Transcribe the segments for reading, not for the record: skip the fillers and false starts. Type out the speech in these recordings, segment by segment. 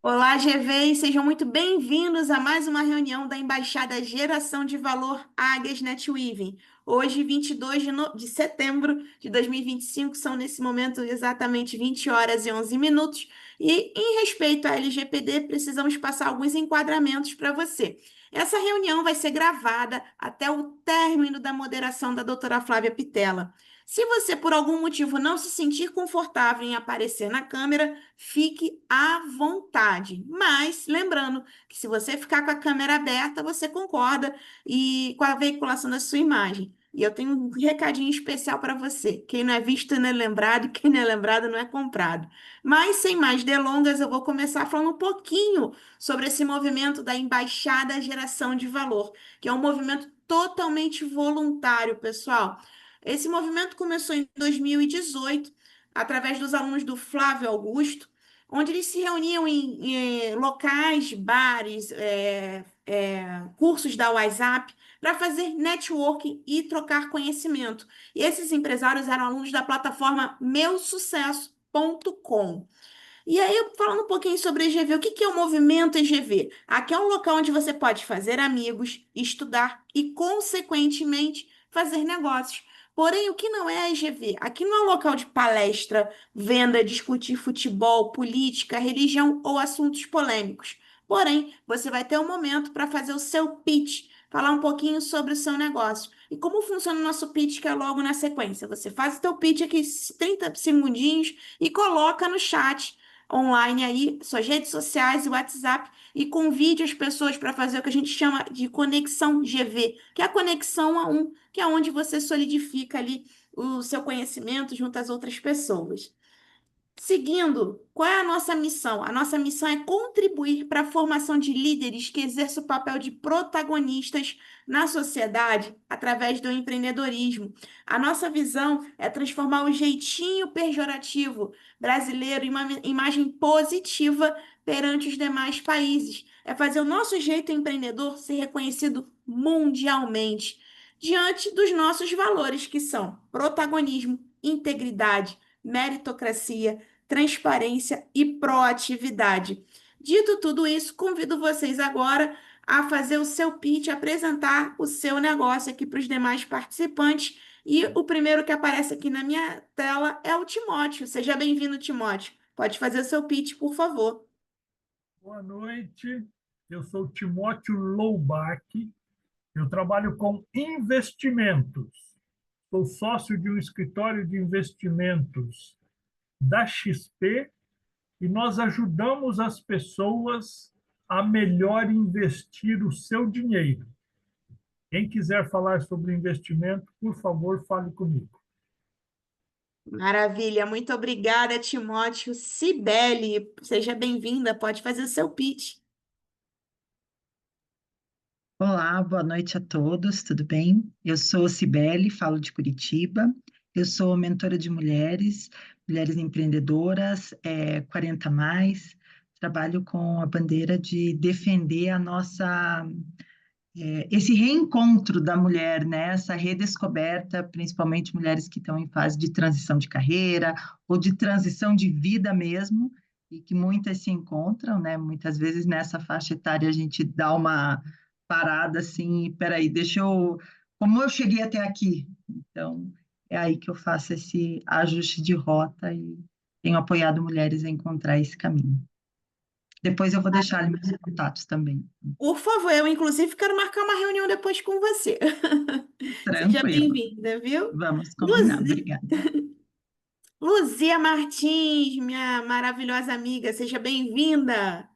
Olá, GV, e sejam muito bem-vindos a mais uma reunião da Embaixada Geração de Valor Águias NetWeaving. Hoje, 22 de setembro de 2025, são nesse momento exatamente 20 horas e 11 minutos. E, em respeito à LGPD, precisamos passar alguns enquadramentos para você. Essa reunião vai ser gravada até o término da moderação da doutora Flávia Pitella. Se você, por algum motivo, não se sentir confortável em aparecer na câmera, fique à vontade. Mas, lembrando que se você ficar com a câmera aberta, você concorda e com a veiculação da sua imagem. E eu tenho um recadinho especial para você. Quem não é visto não é lembrado, e quem não é lembrado não é comprado. Mas, sem mais delongas, eu vou começar falando um pouquinho sobre esse movimento da Embaixada Geração de Valor, que é um movimento totalmente voluntário, pessoal. Esse movimento começou em 2018, através dos alunos do Flávio Augusto, onde eles se reuniam em locais, bares, cursos da WhatsApp, para fazer networking e trocar conhecimento. E esses empresários eram alunos da plataforma meusucesso.com. E aí, falando um pouquinho sobre EGV, o que que é o movimento EGV? Aqui é um local onde você pode fazer amigos, estudar e, consequentemente, fazer negócios. Porém, o que não é a EGV? Aqui não é um local de palestra, venda, discutir futebol, política, religião ou assuntos polêmicos. Porém, você vai ter um momento para fazer o seu pitch, falar um pouquinho sobre o seu negócio. E como funciona o nosso pitch, que é logo na sequência. Você faz o seu pitch aqui, 30 segundinhos, e coloca no chat online aí, suas redes sociais e WhatsApp, e convide as pessoas para fazer o que a gente chama de conexão GV, que é a conexão a um, que é onde você solidifica ali o seu conhecimento junto às outras pessoas. Seguindo, qual é a nossa missão? A nossa missão é contribuir para a formação de líderes que exerçam o papel de protagonistas na sociedade através do empreendedorismo. A nossa visão é transformar o jeitinho pejorativo brasileiro em uma imagem positiva perante os demais países. É fazer o nosso jeito empreendedor ser reconhecido mundialmente diante dos nossos valores, que são protagonismo, integridade, meritocracia, transparência e proatividade. Dito tudo isso, convido vocês agora a fazer o seu pitch, apresentar o seu negócio aqui para os demais participantes. E o primeiro que aparece aqui na minha tela é o Timóteo. Seja bem-vindo, Timóteo. Pode fazer o seu pitch, por favor. Boa noite, eu sou Timóteo Loubach, eu trabalho com investimentos. Sou sócio de um escritório de investimentos da XP e nós ajudamos as pessoas a melhor investir o seu dinheiro. Quem quiser falar sobre investimento, por favor, fale comigo. Maravilha, muito obrigada, Timóteo. Cibele, seja bem-vinda, pode fazer o seu pitch. Olá, boa noite a todos, tudo bem? Eu sou Cibele, falo de Curitiba. Eu sou mentora de mulheres, mulheres empreendedoras, 40 mais. Trabalho com a bandeira de defender a nossa, esse reencontro da mulher, né? Essa redescoberta, principalmente mulheres que estão em fase de transição de carreira ou de transição de vida mesmo, e que muitas se encontram, né? Muitas vezes nessa faixa etária a gente dá uma parada assim, e peraí, como eu cheguei até aqui? Então, é aí que eu faço esse ajuste de rota e tenho apoiado mulheres a encontrar esse caminho. Depois eu vou deixar ali meus contatos também. Por favor, eu inclusive quero marcar uma reunião depois com você. Seja Tranquilo. bem-vinda, viu? Vamos combinar. Luzi- Obrigada. Luzia Martins, minha maravilhosa amiga, seja bem-vinda.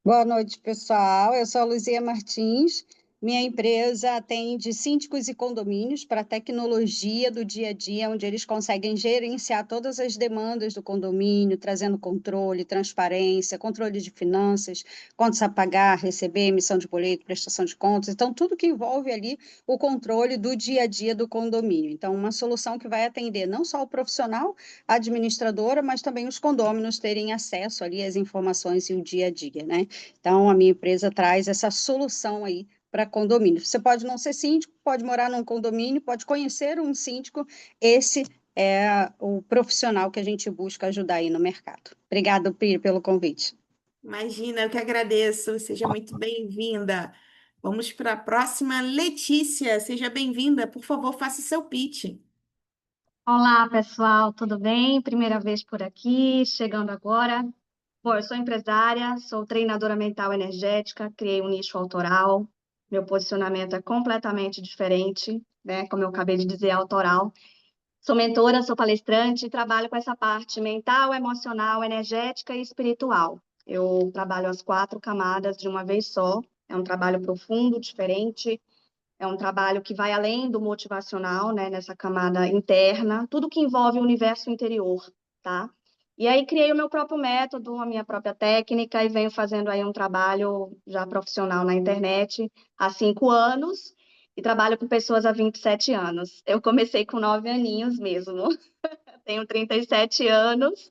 Boa noite, pessoal. Eu sou a Luzia Martins. Minha empresa atende síndicos e condomínios para tecnologia do dia a dia, onde eles conseguem gerenciar todas as demandas do condomínio, trazendo controle, transparência, controle de finanças, contas a pagar, receber, emissão de boleto, prestação de contas. Então, tudo que envolve ali o controle do dia a dia do condomínio. Então, uma solução que vai atender não só o profissional, a administradora, mas também os condôminos terem acesso ali às informações e o dia a dia, né? Então, a minha empresa traz essa solução aí para condomínio. Você pode não ser síndico, pode morar num condomínio, pode conhecer um síndico. Esse é o profissional que a gente busca ajudar aí no mercado. Obrigada, Piri, pelo convite. Imagina, eu que agradeço. Seja muito bem-vinda. Vamos para a próxima. Letícia, seja bem-vinda. Por favor, faça o seu pitch. Olá, pessoal, tudo bem? Primeira vez por aqui, chegando agora. Bom, eu sou empresária, sou treinadora mental energética, criei um nicho autoral. Meu posicionamento é completamente diferente, né? Como eu acabei de dizer, é autoral. Sou mentora, sou palestrante e trabalho com essa parte mental, emocional, energética e espiritual. Eu trabalho as 4 camadas de uma vez só. É um trabalho profundo, diferente. É um trabalho que vai além do motivacional, né, nessa camada interna, tudo que envolve o universo interior, tá? E aí criei o meu próprio método, a minha própria técnica e venho fazendo aí um trabalho já profissional na internet há 5 anos e trabalho com pessoas há 27 anos. Eu comecei com 9 aninhos mesmo. Tenho 37 anos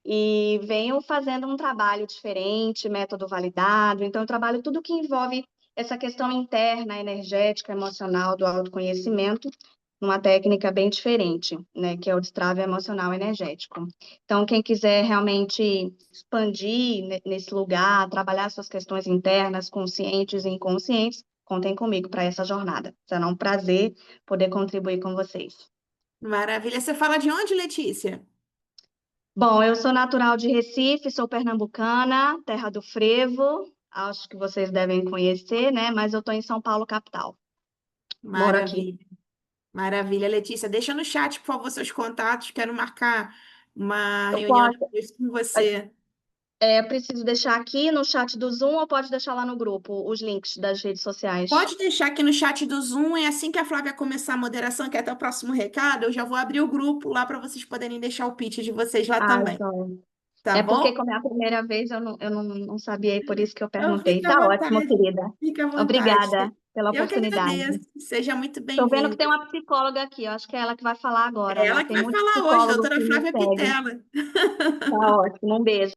e venho fazendo um trabalho diferente, método validado. Então, eu trabalho tudo que envolve essa questão interna, energética, emocional do autoconhecimento, numa técnica bem diferente, né, que é o destrave emocional energético. Então, quem quiser realmente expandir nesse lugar, trabalhar suas questões internas, conscientes e inconscientes, contem comigo para essa jornada. Será um prazer poder contribuir com vocês. Maravilha. Você fala de onde, Letícia? Bom, eu sou natural de Recife, sou pernambucana, terra do frevo. Acho que vocês devem conhecer, né? Mas eu estou em São Paulo, capital. Moro aqui. Maravilha. Maravilha, Letícia. Deixa no chat, por favor, seus contatos. Quero marcar uma Eu reunião posso, depois com você. preciso deixar aqui no chat do Zoom ou pode deixar lá no grupo os links das redes sociais? Pode deixar aqui no chat do Zoom, e assim que a Flávia começar a moderação, que é até o próximo recado, eu já vou abrir o grupo lá para vocês poderem deixar o pitch de vocês lá Ah, também. então. Tá É porque, bom? como é a primeira vez, eu não sabia e por isso que eu Então, perguntei. fica à Tá ótimo, vontade. querida. Fica à vontade. Obrigada pela Eu que oportunidade. agradeço. Seja muito Estou vendo que bem-vindo. tem uma psicóloga aqui, eu acho que é ela que vai falar agora, É né? ela que Tem vai muitos falar hoje, psicólogos doutora que me Flávia seguem. Pitela. Tá ótimo, um beijo.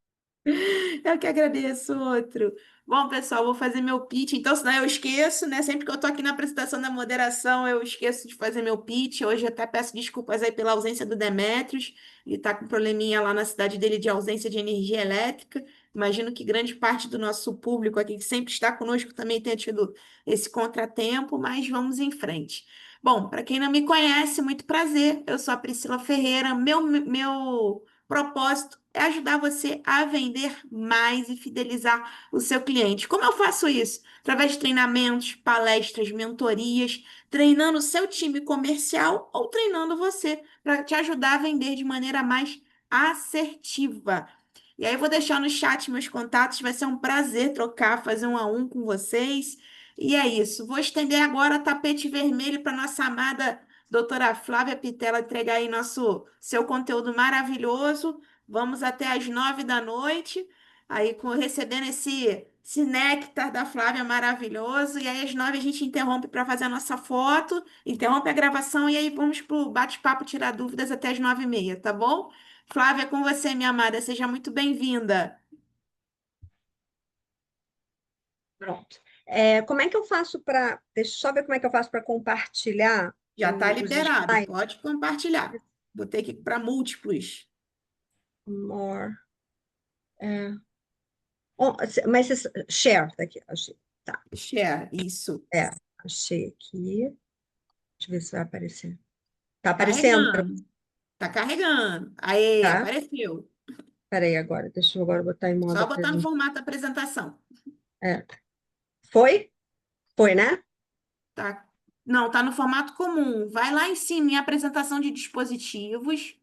Eu que agradeço, outro. Bom, pessoal, vou fazer meu pitch. Então, senão eu esqueço, né? Sempre que eu tô aqui na apresentação da moderação, eu esqueço de fazer meu pitch. Hoje eu até peço desculpas aí pela ausência do Demétrios. Ele tá com um probleminha lá na cidade dele de ausência de energia elétrica. Imagino que grande parte do nosso público aqui, que sempre está conosco, também tenha tido esse contratempo, mas vamos em frente. Bom, para quem não me conhece, muito prazer. Eu sou a Priscila Ferreira. Meu propósito é ajudar você a vender mais e fidelizar o seu cliente. Como eu faço isso? Através de treinamentos, palestras, mentorias, treinando o seu time comercial ou treinando você para te ajudar a vender de maneira mais assertiva. E aí eu vou deixar no chat meus contatos, vai ser um prazer trocar, fazer um a um com vocês. E é isso. Vou estender agora tapete vermelho para nossa amada doutora Flávia Pitela entregar aí seu conteúdo maravilhoso. Vamos até às 9 da noite, aí recebendo esse néctar da Flávia maravilhoso. E aí às 9 a gente interrompe para fazer a nossa foto, interrompe a gravação e aí vamos para o bate-papo tirar dúvidas até às 9h30, tá bom? Flávia, com você, minha amada, seja muito bem-vinda. Pronto. Como é que eu faço para. Deixa eu só ver como é que eu faço para compartilhar Já está os liberado, slides. pode compartilhar. Vou ter que ir para múltiplos. More. É, mas share daqui, achei. Tá, Share, isso. achei aqui. Deixa eu ver se vai aparecer. Tá aparecendo para Carregando. Tá carregando. Aí, tá? apareceu. Peraí agora, deixa eu agora botar em modo Só botar no apresentação. formato apresentação. É. Foi? Foi, né? Tá? Não, tá no formato comum. Vai lá em cima em apresentação de dispositivos.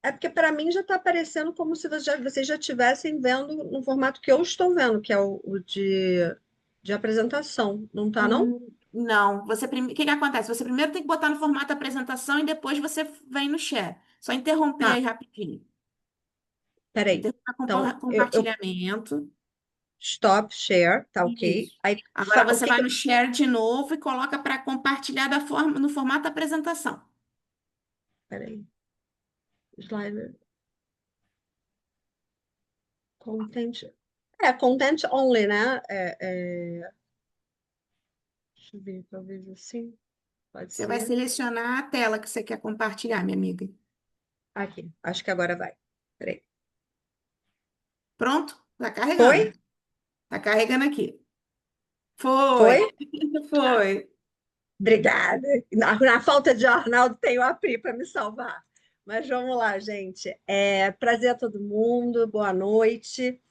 É porque para mim já está aparecendo como se vocês já estivessem vendo no formato que eu estou vendo, que é o de apresentação. Não tá, não? Não, o que que acontece? Você primeiro tem que botar no formato apresentação e depois você vem no share. Só interromper Tá, aí rapidinho. peraí. Interromper Então, eu compartilhamento. stop share, tá ok. Isso. Aí, Agora o você que vai que no share de novo e coloca para compartilhar no formato apresentação. peraí. Slide. Content. Content only, né? Deixa eu ver, talvez assim. Pode Você vai ser. selecionar a tela que você quer compartilhar, minha amiga. Aqui, acho que agora vai. Peraí. Pronto? Tá Foi? carregando. Tá carregando aqui. Foi. Foi? Foi. Obrigada. Na falta de Arnaldo, tenho a Pri para me salvar. Mas vamos lá, gente. Prazer a todo mundo, boa noite.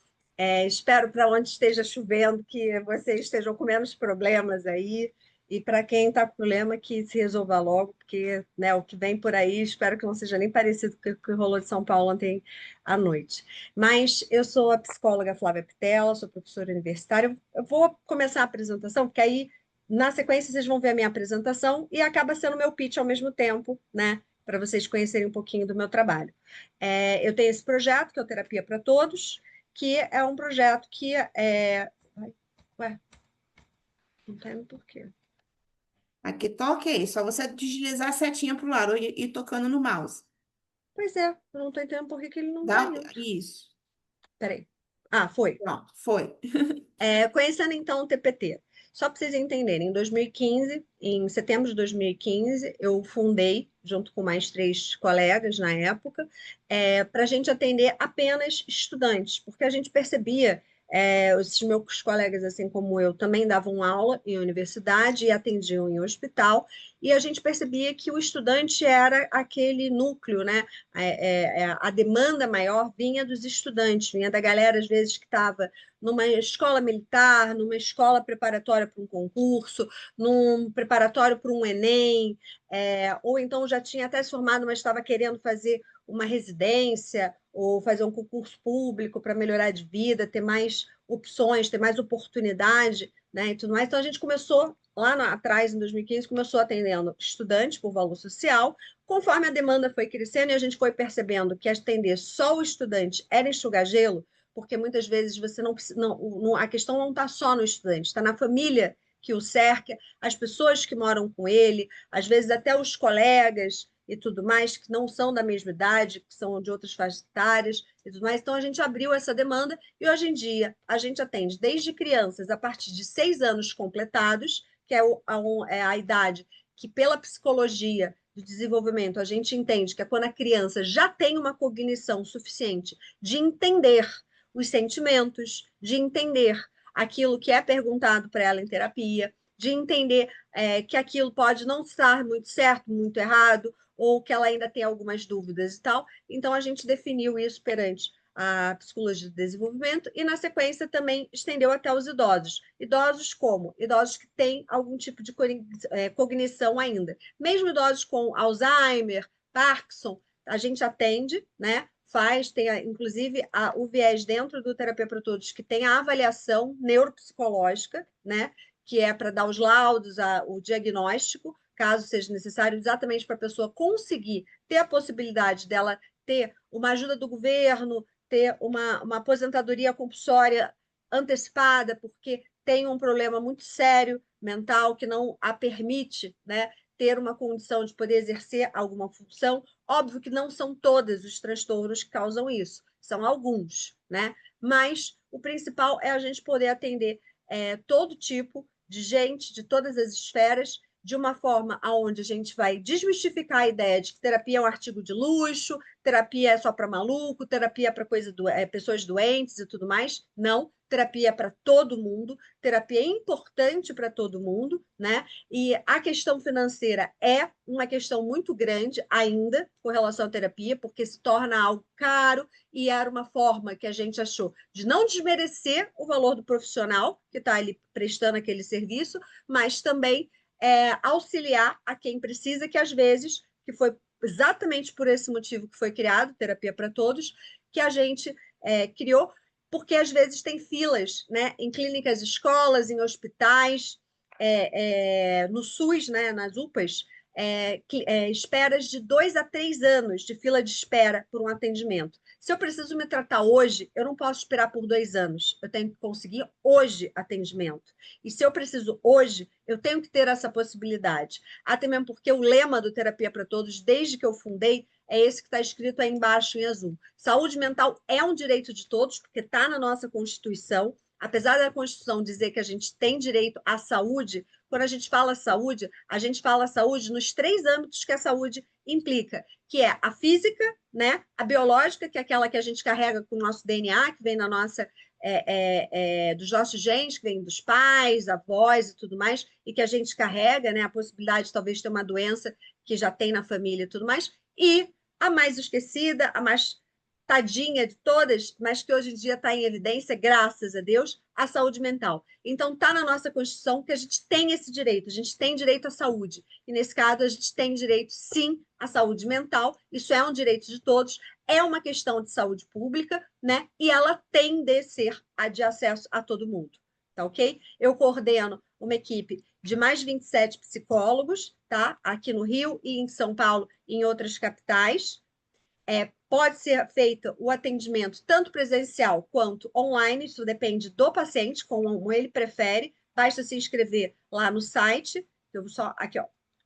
Espero para onde esteja chovendo que vocês estejam com menos problemas aí. E para quem está com problema, que se resolva logo, porque né, o que vem por aí, espero que não seja nem parecido com o que rolou de São Paulo ontem à noite. Mas eu sou a psicóloga Flávia Pitela, sou professora universitária. Eu vou começar a apresentação, porque aí, na sequência, vocês vão ver a minha apresentação e acaba sendo meu pitch ao mesmo tempo, né? Para vocês conhecerem um pouquinho do meu trabalho. Eu tenho esse projeto, que é o Terapia para Todos, que é um projeto que é. Ué, não tem por quê. Aqui tá ok. Só você deslizar a setinha pro lado e ir tocando no mouse. Pois é, eu não estou entendendo por que que ele não está Dá... indo. Isso. Peraí. Ah, foi. Pronto, foi. Conhecendo então o TPT. Só para vocês entenderem, em 2015, em setembro de 2015, eu fundei, junto com mais 3 colegas na época, para a gente atender apenas estudantes, porque a gente percebia, esses meus colegas, assim como eu, também davam aula em universidade e atendiam em hospital, e a gente percebia que o estudante era aquele núcleo, né? A demanda maior vinha dos estudantes, vinha da galera, às vezes, que estava numa escola militar, numa escola preparatória para um concurso, num preparatório para um Enem, ou então já tinha até se formado, mas estava querendo fazer uma residência ou fazer um concurso público para melhorar de vida, ter mais opções, ter mais oportunidade, né, e tudo mais. Então a gente começou lá atrás, em 2015, começou atendendo estudantes por valor social. Conforme a demanda foi crescendo e a gente foi percebendo que atender só o estudante era enxugar gelo, porque muitas vezes você não, a questão não está só no estudante, está na família que o cerca, as pessoas que moram com ele, às vezes até os colegas e tudo mais, que não são da mesma idade, que são de outras faixas etárias e tudo mais. Então, a gente abriu essa demanda e, hoje em dia, a gente atende desde crianças a partir de 6 anos completados, que é a idade que, pela psicologia do desenvolvimento, a gente entende que é quando a criança já tem uma cognição suficiente de entender os sentimentos, de entender aquilo que é perguntado para ela em terapia, de entender que aquilo pode não estar muito certo, muito errado, ou que ela ainda tem algumas dúvidas e tal. Então, a gente definiu isso perante a psicologia do desenvolvimento e, na sequência, também estendeu até os idosos. Idosos como? Idosos que têm algum tipo de cognição ainda. Mesmo idosos com Alzheimer, Parkinson, a gente atende, né? Tem inclusive o viés dentro do Terapia para Todos, que tem a avaliação neuropsicológica, né? Que é para dar os laudos, o diagnóstico, caso seja necessário, exatamente para a pessoa conseguir ter a possibilidade dela ter uma ajuda do governo, ter uma aposentadoria compulsória antecipada, porque tem um problema muito sério mental que não a permite, né, ter uma condição de poder exercer alguma função. Óbvio que não são todos os transtornos que causam isso, são alguns, né? Mas o principal é a gente poder atender todo tipo de gente, de todas as esferas, de uma forma onde a gente vai desmistificar a ideia de que terapia é um artigo de luxo, terapia é só para maluco, terapia é para pessoas doentes e tudo mais. Não, terapia é para todo mundo, terapia é importante para todo mundo, né? E a questão financeira é uma questão muito grande ainda com relação à terapia, porque se torna algo caro e era uma forma que a gente achou de não desmerecer o valor do profissional que está ali prestando aquele serviço, mas também auxiliar a quem precisa, que às vezes, que foi exatamente por esse motivo que foi criado, Terapia para Todos, que a gente criou, porque às vezes tem filas, né, em clínicas, escolas, em hospitais, no SUS, né, nas UPAs, esperas de 2 a 3 anos de fila de espera por um atendimento. Se eu preciso me tratar hoje, eu não posso esperar por 2 anos. Eu tenho que conseguir hoje atendimento. E se eu preciso hoje, eu tenho que ter essa possibilidade. Até mesmo porque o lema do Terapia para Todos, desde que eu fundei, é esse que está escrito aí embaixo em azul. Saúde mental é um direito de todos, porque está na nossa Constituição. Apesar da Constituição dizer que a gente tem direito à saúde, quando a gente fala saúde nos 3 âmbitos que a saúde implica, que é a física, né? A biológica, que é aquela que a gente carrega com o nosso DNA, que vem dos nossos genes, que vem dos pais, avós e tudo mais, e que a gente carrega, né? A possibilidade de talvez ter uma doença que já tem na família e tudo mais, e a mais esquecida, a mais tadinha de todas, mas que hoje em dia está em evidência, graças a Deus, a saúde mental. Então, está na nossa Constituição que a gente tem esse direito, a gente tem direito à saúde. E, nesse caso, a gente tem direito, sim, à saúde mental. Isso é um direito de todos, é uma questão de saúde pública, né? E ela tem de ser de acesso a todo mundo, tá ok? Eu coordeno uma equipe de mais 27 psicólogos, tá? Aqui no Rio e em São Paulo e em outras capitais. Pode ser feito o atendimento tanto presencial quanto online, isso depende do paciente, como ele prefere. Basta se inscrever lá no site,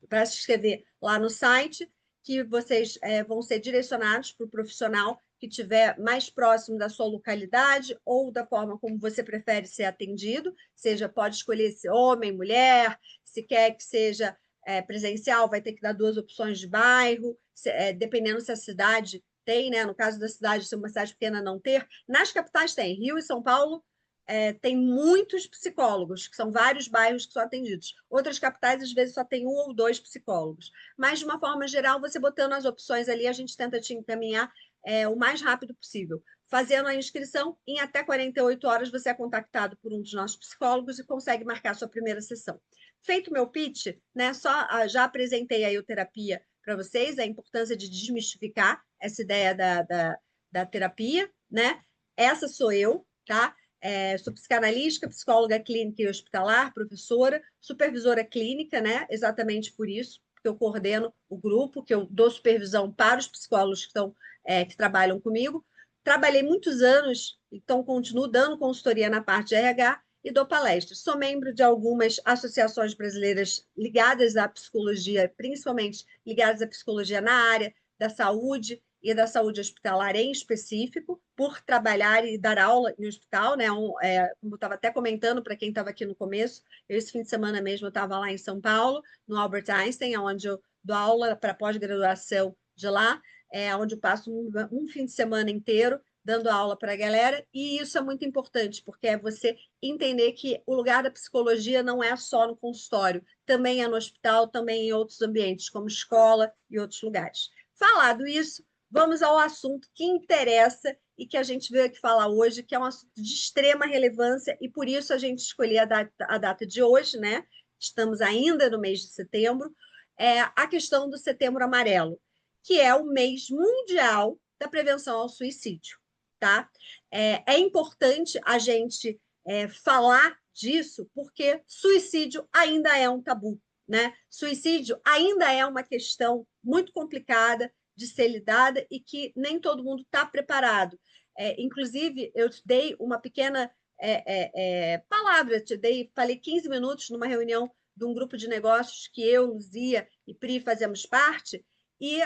basta se inscrever lá no site, que vocês vão ser direcionados para o profissional que estiver mais próximo da sua localidade ou da forma como você prefere ser atendido, pode escolher se homem, mulher, se quer que seja presencial, vai ter que dar 2 opções de bairro, dependendo se a cidade tem, né? No caso da cidade, se uma cidade pequena não ter. Nas capitais tem, Rio e São Paulo tem muitos psicólogos, que são vários bairros que são atendidos. Outras capitais, às vezes, só tem 1 ou 2 psicólogos. Mas, de uma forma geral, você botando as opções ali, a gente tenta te encaminhar o mais rápido possível. Fazendo a inscrição, em até 48 horas, você é contactado por um dos nossos psicólogos e consegue marcar sua primeira sessão. Feito meu pitch, né, já apresentei a euterapia para vocês, a importância de desmistificar essa ideia da terapia, né? Essa sou eu, tá? Sou psicanalista, psicóloga clínica e hospitalar, professora, supervisora clínica, né? Exatamente por isso, porque eu coordeno o grupo, que eu dou supervisão para os psicólogos que trabalham comigo. Trabalhei muitos anos, então continuo dando consultoria na parte de RH, e dou palestras. Sou membro de algumas associações brasileiras ligadas à psicologia, principalmente ligadas à psicologia na área da saúde e da saúde hospitalar em específico, por trabalhar e dar aula em hospital, né? Como eu estava até comentando para quem estava aqui no começo, esse fim de semana mesmo eu estava lá em São Paulo, no Albert Einstein, onde eu dou aula para pós-graduação de lá, onde eu passo um fim de semana inteiro dando aula para a galera, e isso é muito importante, porque é você entender que o lugar da psicologia não é só no consultório, também é no hospital, também em outros ambientes, como escola e outros lugares. Falado isso, vamos ao assunto que interessa e que a gente veio aqui falar hoje, que é um assunto de extrema relevância, e por isso a gente escolheu a data de hoje, né? Estamos ainda no mês de setembro, a questão do Setembro Amarelo, que é o mês mundial da prevenção ao suicídio. Tá? É importante a gente falar disso, porque suicídio ainda é um tabu, né? Suicídio ainda é uma questão muito complicada de ser lidada e que nem todo mundo está preparado. Inclusive, eu te dei uma pequena palavra, falei 15 minutos numa reunião de um grupo de negócios que eu, Luzia e Pri fazemos parte, e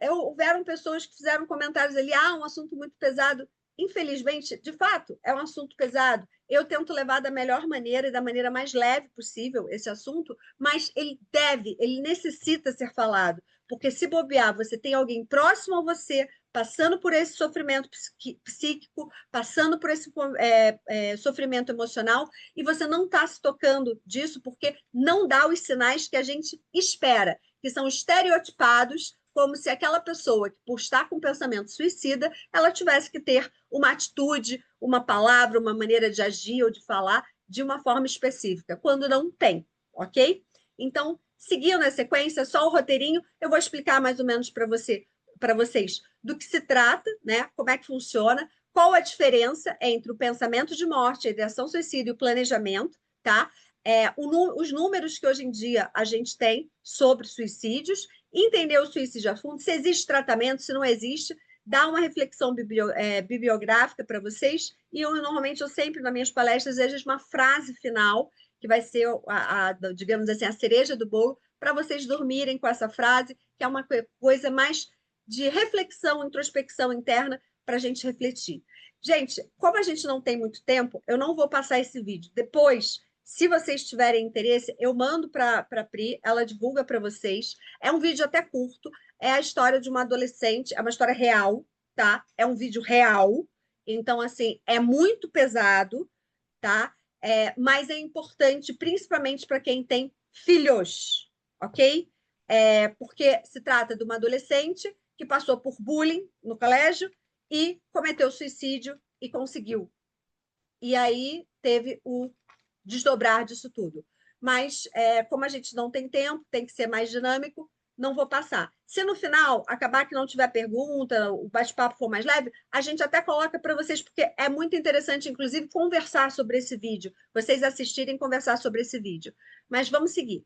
houveram pessoas que fizeram comentários ali, um assunto muito pesado. Infelizmente, de fato, é um assunto pesado. Eu tento levar da melhor maneira e da maneira mais leve possível esse assunto, mas ele necessita ser falado, porque se bobear, você tem alguém próximo a você passando por esse sofrimento psíquico, passando por esse sofrimento emocional, e você não está se tocando disso porque não dá os sinais que a gente espera, que são estereotipados, como se aquela pessoa que, por estar com pensamento suicida, ela tivesse que ter uma atitude, uma palavra, uma maneira de agir ou de falar de uma forma específica, quando não tem, ok? Então, seguindo na sequência, só o roteirinho, eu vou explicar mais ou menos para vocês do que se trata, né? Como é que funciona, qual a diferença entre o pensamento de morte, a ideação suicida e o planejamento, tá? Os números que hoje em dia a gente tem sobre suicídios, entender o suicídio a fundo, se existe tratamento, se não existe, dar uma reflexão bibliográfica para vocês, e normalmente eu sempre, nas minhas palestras, desejo uma frase final, que vai ser, digamos assim, a cereja do bolo, para vocês dormirem com essa frase, que é uma coisa mais de reflexão, introspecção interna, para a gente refletir. Gente, como a gente não tem muito tempo, eu não vou passar esse vídeo. Depois, Se vocês tiverem interesse, eu mando para a Pri, ela divulga para vocês. É um vídeo até curto, é a história de uma adolescente, é uma história real, tá? É um vídeo real, então, assim, é muito pesado, tá? Mas é importante, principalmente para quem tem filhos, ok? Porque se trata de uma adolescente que passou por bullying no colégio e cometeu suicídio e conseguiu. E aí teve o desdobrar disso tudo. Mas, como a gente não tem tempo, tem que ser mais dinâmico, não vou passar. Se no final acabar que não tiver pergunta, o bate-papo for mais leve, a gente até coloca para vocês, porque é muito interessante, inclusive, conversar sobre esse vídeo, vocês assistirem e conversar sobre esse vídeo. Mas vamos seguir.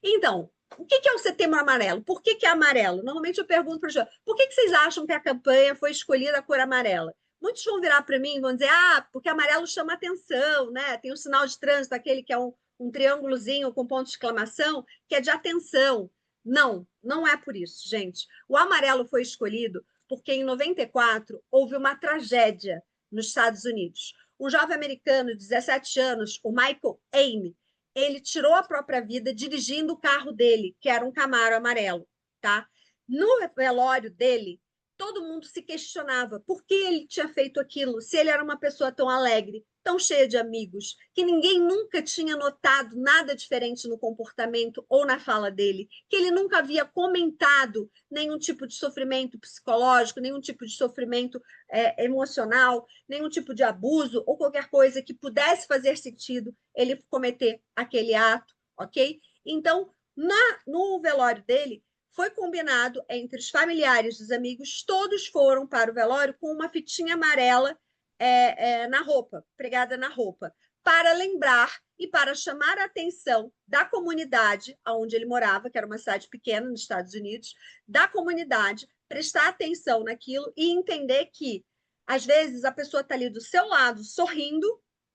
Então, o que é o Setembro Amarelo? Por que é amarelo? Normalmente eu pergunto para os jovens, por que vocês acham que a campanha foi escolhida a cor amarela? Muitos vão virar para mim e vão dizer, porque amarelo chama atenção, né? Tem um sinal de trânsito, aquele que é um triângulozinho com ponto de exclamação, que é de atenção. Não, não é por isso, gente. O amarelo foi escolhido porque em 94 houve uma tragédia nos Estados Unidos. Um jovem americano de 17 anos, o Michael Ame, ele tirou a própria vida dirigindo o carro dele, que era um Camaro amarelo, tá? No velório dele, todo mundo se questionava por que ele tinha feito aquilo, se ele era uma pessoa tão alegre, tão cheia de amigos, que ninguém nunca tinha notado nada diferente no comportamento ou na fala dele, que ele nunca havia comentado nenhum tipo de sofrimento psicológico, nenhum tipo de sofrimento emocional, nenhum tipo de abuso ou qualquer coisa que pudesse fazer sentido ele cometer aquele ato, ok? Então, no velório dele, foi combinado entre os familiares e os amigos, todos foram para o velório com uma fitinha amarela na roupa, pregada na roupa, para lembrar e para chamar a atenção da comunidade onde ele morava, que era uma cidade pequena nos Estados Unidos, da comunidade, prestar atenção naquilo e entender que, às vezes, a pessoa está ali do seu lado, sorrindo,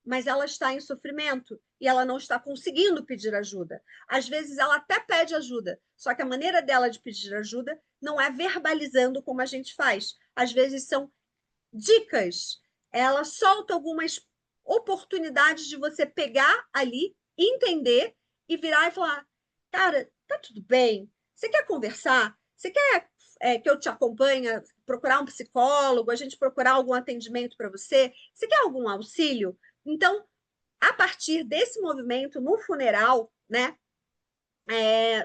mas ela está em sofrimento e ela não está conseguindo pedir ajuda. Às vezes, ela até pede ajuda, só que a maneira dela de pedir ajuda não é verbalizando como a gente faz. Às vezes, são dicas. Ela solta algumas oportunidades de você pegar ali, entender e virar e falar, cara, tá tudo bem? Você quer conversar? Você quer que eu te acompanhe, procurar um psicólogo, a gente procurar algum atendimento para você? Você quer algum auxílio? Então, a partir desse movimento, no funeral, né,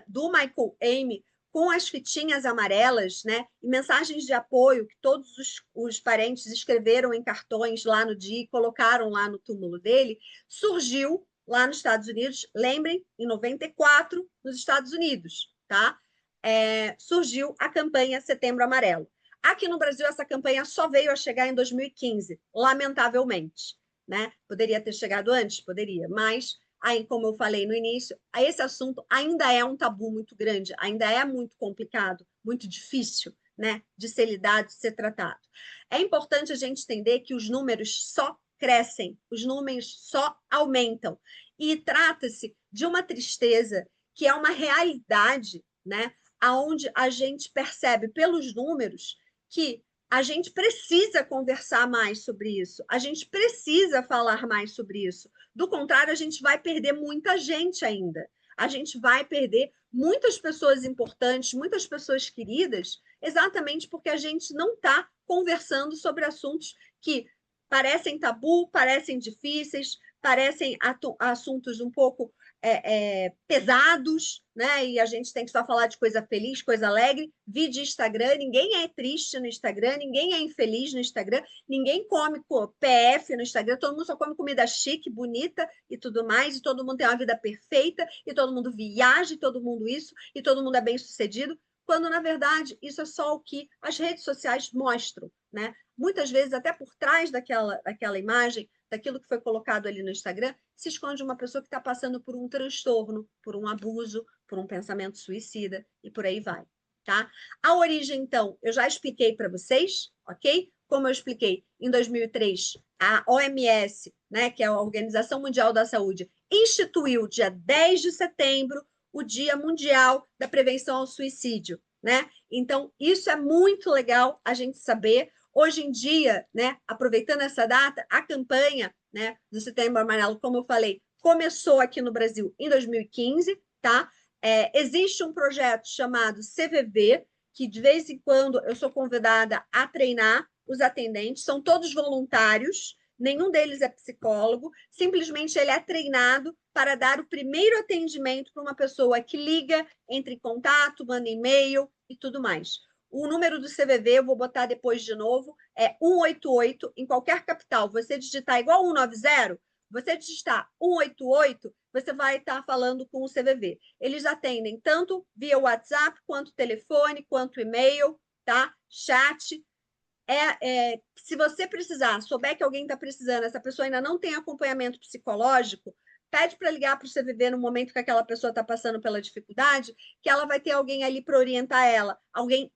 do Michael Ame, com as fitinhas amarelas, né, e mensagens de apoio que todos os parentes escreveram em cartões lá no dia e colocaram lá no túmulo dele, surgiu lá nos Estados Unidos, lembrem, em 94, nos Estados Unidos, tá? Surgiu a campanha Setembro Amarelo. Aqui no Brasil, essa campanha só veio a chegar em 2015, lamentavelmente, né? Poderia ter chegado antes? Poderia, mas aí, como eu falei no início, esse assunto ainda é um tabu muito grande, ainda é muito complicado, muito difícil, né, de ser lidado, de ser tratado. É importante a gente entender que os números só crescem, os números só aumentam, e trata-se de uma tristeza que é uma realidade, né, aonde a gente percebe pelos números que a gente precisa conversar mais sobre isso, a gente precisa falar mais sobre isso. Do contrário, a gente vai perder muita gente ainda. A gente vai perder muitas pessoas importantes, muitas pessoas queridas, exatamente porque a gente não está conversando sobre assuntos que parecem tabu, parecem difíceis, parecem assuntos um pouco pesados, né? E a gente tem que só falar de coisa feliz, coisa alegre. Vídeo Instagram, ninguém é triste no Instagram, ninguém é infeliz no Instagram, ninguém come PF no Instagram, todo mundo só come comida chique, bonita e tudo mais, e todo mundo tem uma vida perfeita, e todo mundo viaja, e todo mundo isso, e todo mundo é bem-sucedido, quando, na verdade, isso é só o que as redes sociais mostram, né? Muitas vezes, até por trás daquela imagem, daquilo que foi colocado ali no Instagram, se esconde uma pessoa que está passando por um transtorno, por um abuso, por um pensamento suicida e por aí vai, tá? A origem, então, eu já expliquei para vocês, ok? Como eu expliquei, em 2003, a OMS, né, que é a Organização Mundial da Saúde, instituiu dia 10 de setembro o Dia Mundial da Prevenção ao Suicídio, né? Então, isso é muito legal a gente saber. Hoje em dia, né, aproveitando essa data, a campanha, né, do Setembro Amarelo, como eu falei, começou aqui no Brasil em 2015, tá? Existe um projeto chamado CVV, que de vez em quando eu sou convidada a treinar os atendentes, são todos voluntários, nenhum deles é psicólogo, simplesmente ele é treinado para dar o primeiro atendimento para uma pessoa que liga, entra em contato, manda e-mail e tudo mais. O número do CVV, eu vou botar depois de novo, é 188 em qualquer capital. Você digitar igual 190, você digitar 188, você vai estar falando com o CVV. Eles atendem tanto via WhatsApp, quanto telefone, quanto e-mail, tá? Chat. Se você precisar, souber que alguém está precisando, essa pessoa ainda não tem acompanhamento psicológico, pede para ligar para o CVV no momento que aquela pessoa está passando pela dificuldade, que ela vai ter alguém ali para orientar ela, alguém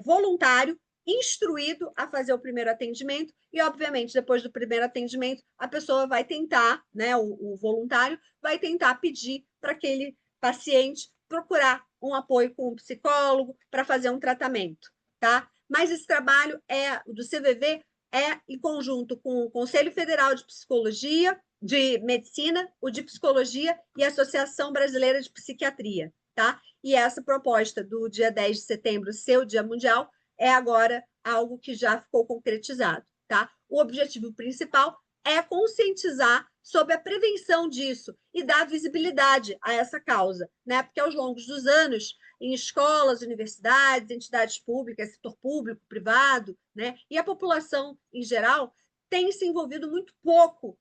voluntário, instruído a fazer o primeiro atendimento, e, obviamente, depois do primeiro atendimento, a pessoa vai tentar, né, o voluntário vai tentar pedir para aquele paciente procurar um apoio com um psicólogo para fazer um tratamento, tá? Mas esse trabalho do CVV em conjunto com o Conselho Federal de Psicologia, de Medicina, o de Psicologia e a Associação Brasileira de Psiquiatria, tá? E essa proposta do dia 10 de setembro, seu Dia Mundial, é agora algo que já ficou concretizado, tá? O objetivo principal é conscientizar sobre a prevenção disso e dar visibilidade a essa causa, né? Porque ao longo dos anos, em escolas, universidades, entidades públicas, setor público, privado, né? E a população em geral tem se envolvido muito pouco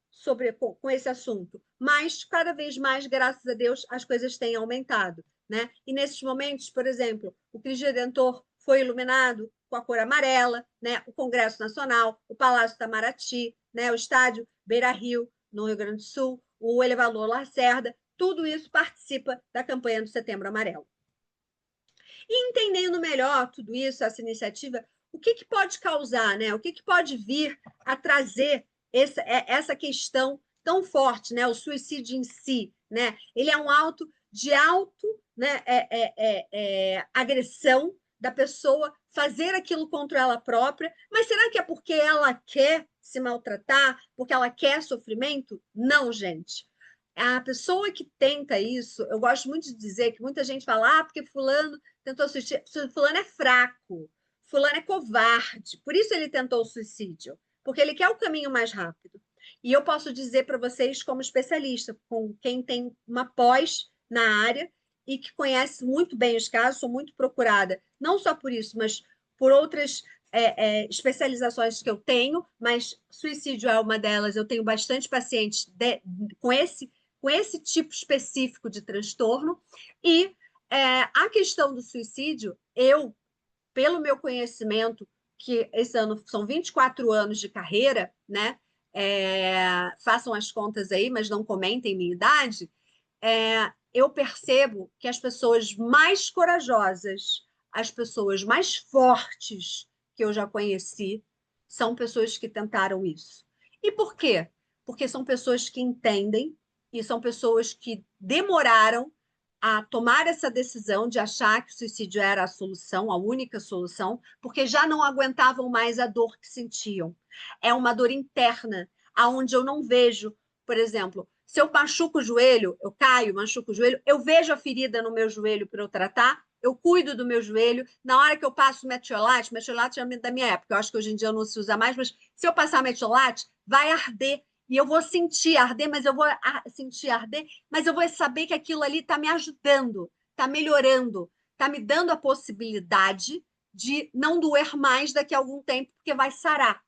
com esse assunto, mas cada vez mais, graças a Deus, as coisas têm aumentado, né? E nesses momentos, por exemplo, o Cristo Redentor foi iluminado com a cor amarela, né? O Congresso Nacional, o Palácio Itamaraty, né? O Estádio Beira-Rio, no Rio Grande do Sul, o Elevador Lacerda, tudo isso participa da campanha do Setembro Amarelo. E entendendo melhor tudo isso, essa iniciativa, o que pode causar, né? O que pode vir a trazer essa questão tão forte, né? O suicídio em si, né? Ele é um ato de né? Agressão da pessoa fazer aquilo contra ela própria, mas será que é porque ela quer se maltratar, porque ela quer sofrimento? Não, gente. A pessoa que tenta isso, eu gosto muito de dizer que muita gente fala, porque fulano tentou suicídio, fulano é fraco, fulano é covarde, por isso ele tentou o suicídio, porque ele quer o caminho mais rápido. E eu posso dizer para vocês, como especialista, com quem tem uma pós na área e que conhece muito bem os casos, sou muito procurada, não só por isso, mas por outras especializações que eu tenho, mas suicídio é uma delas, eu tenho bastante pacientes com esse tipo específico de transtorno, e a questão do suicídio, pelo meu conhecimento, que esse ano são 24 anos de carreira, né? Façam as contas aí, mas não comentem minha idade, eu percebo que as pessoas mais corajosas, as pessoas mais fortes que eu já conheci, são pessoas que tentaram isso. E por quê? Porque são pessoas que entendem e são pessoas que demoraram a tomar essa decisão de achar que o suicídio era a solução, a única solução, porque já não aguentavam mais a dor que sentiam. É uma dor interna, aonde eu não vejo, por exemplo, se eu machuco o joelho, eu caio, machuco o joelho, eu vejo a ferida no meu joelho para eu tratar, eu cuido do meu joelho. Na hora que eu passo metiolate é da minha época, eu acho que hoje em dia não se usa mais, mas se eu passar metiolate, vai arder. E eu vou sentir arder, mas eu vou saber que aquilo ali está me ajudando, está melhorando, está me dando a possibilidade de não doer mais daqui a algum tempo, porque vai sarar.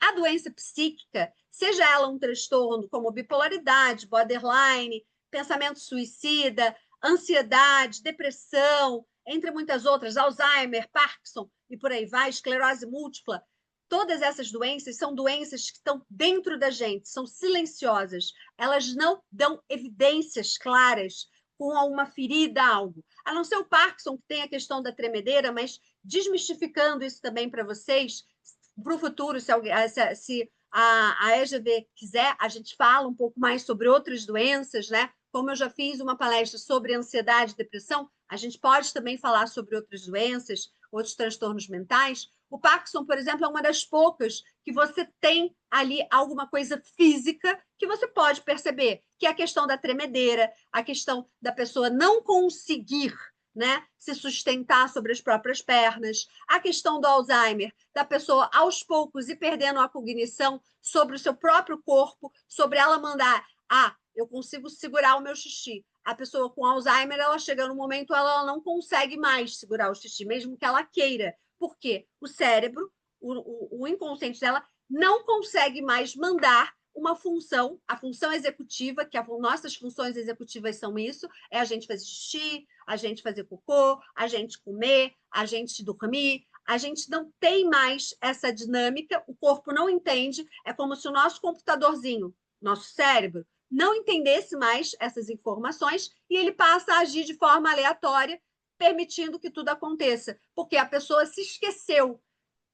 A doença psíquica, seja ela um transtorno como bipolaridade, borderline, pensamento suicida, ansiedade, depressão, entre muitas outras, Alzheimer, Parkinson e por aí vai, esclerose múltipla, todas essas doenças são doenças que estão dentro da gente, são silenciosas, elas não dão evidências claras com uma ferida, algo. A não ser o Parkinson, que tem a questão da tremedeira, mas desmistificando isso também para vocês, para o futuro, se a EGV quiser, a gente fala um pouco mais sobre outras doenças, né? Como eu já fiz uma palestra sobre ansiedade e depressão, a gente pode também falar sobre outras doenças, outros transtornos mentais. O Parkinson, por exemplo, é uma das poucas que você tem ali alguma coisa física que você pode perceber, que é a questão da tremedeira, a questão da pessoa não conseguir, né, se sustentar sobre as próprias pernas, a questão do Alzheimer, da pessoa aos poucos ir perdendo a cognição sobre o seu próprio corpo, sobre ela mandar, eu consigo segurar o meu xixi. A pessoa com Alzheimer, ela chega no momento ela não consegue mais segurar o xixi, mesmo que ela queira. Por quê? O cérebro, o inconsciente dela, não consegue mais mandar uma função, a função executiva, que nossas funções executivas são isso, é a gente fazer xixi, a gente fazer cocô, a gente comer, a gente dormir. A gente não tem mais essa dinâmica, o corpo não entende, é como se o nosso computadorzinho, nosso cérebro, não entendesse mais essas informações e ele passa a agir de forma aleatória, permitindo que tudo aconteça, porque a pessoa se esqueceu.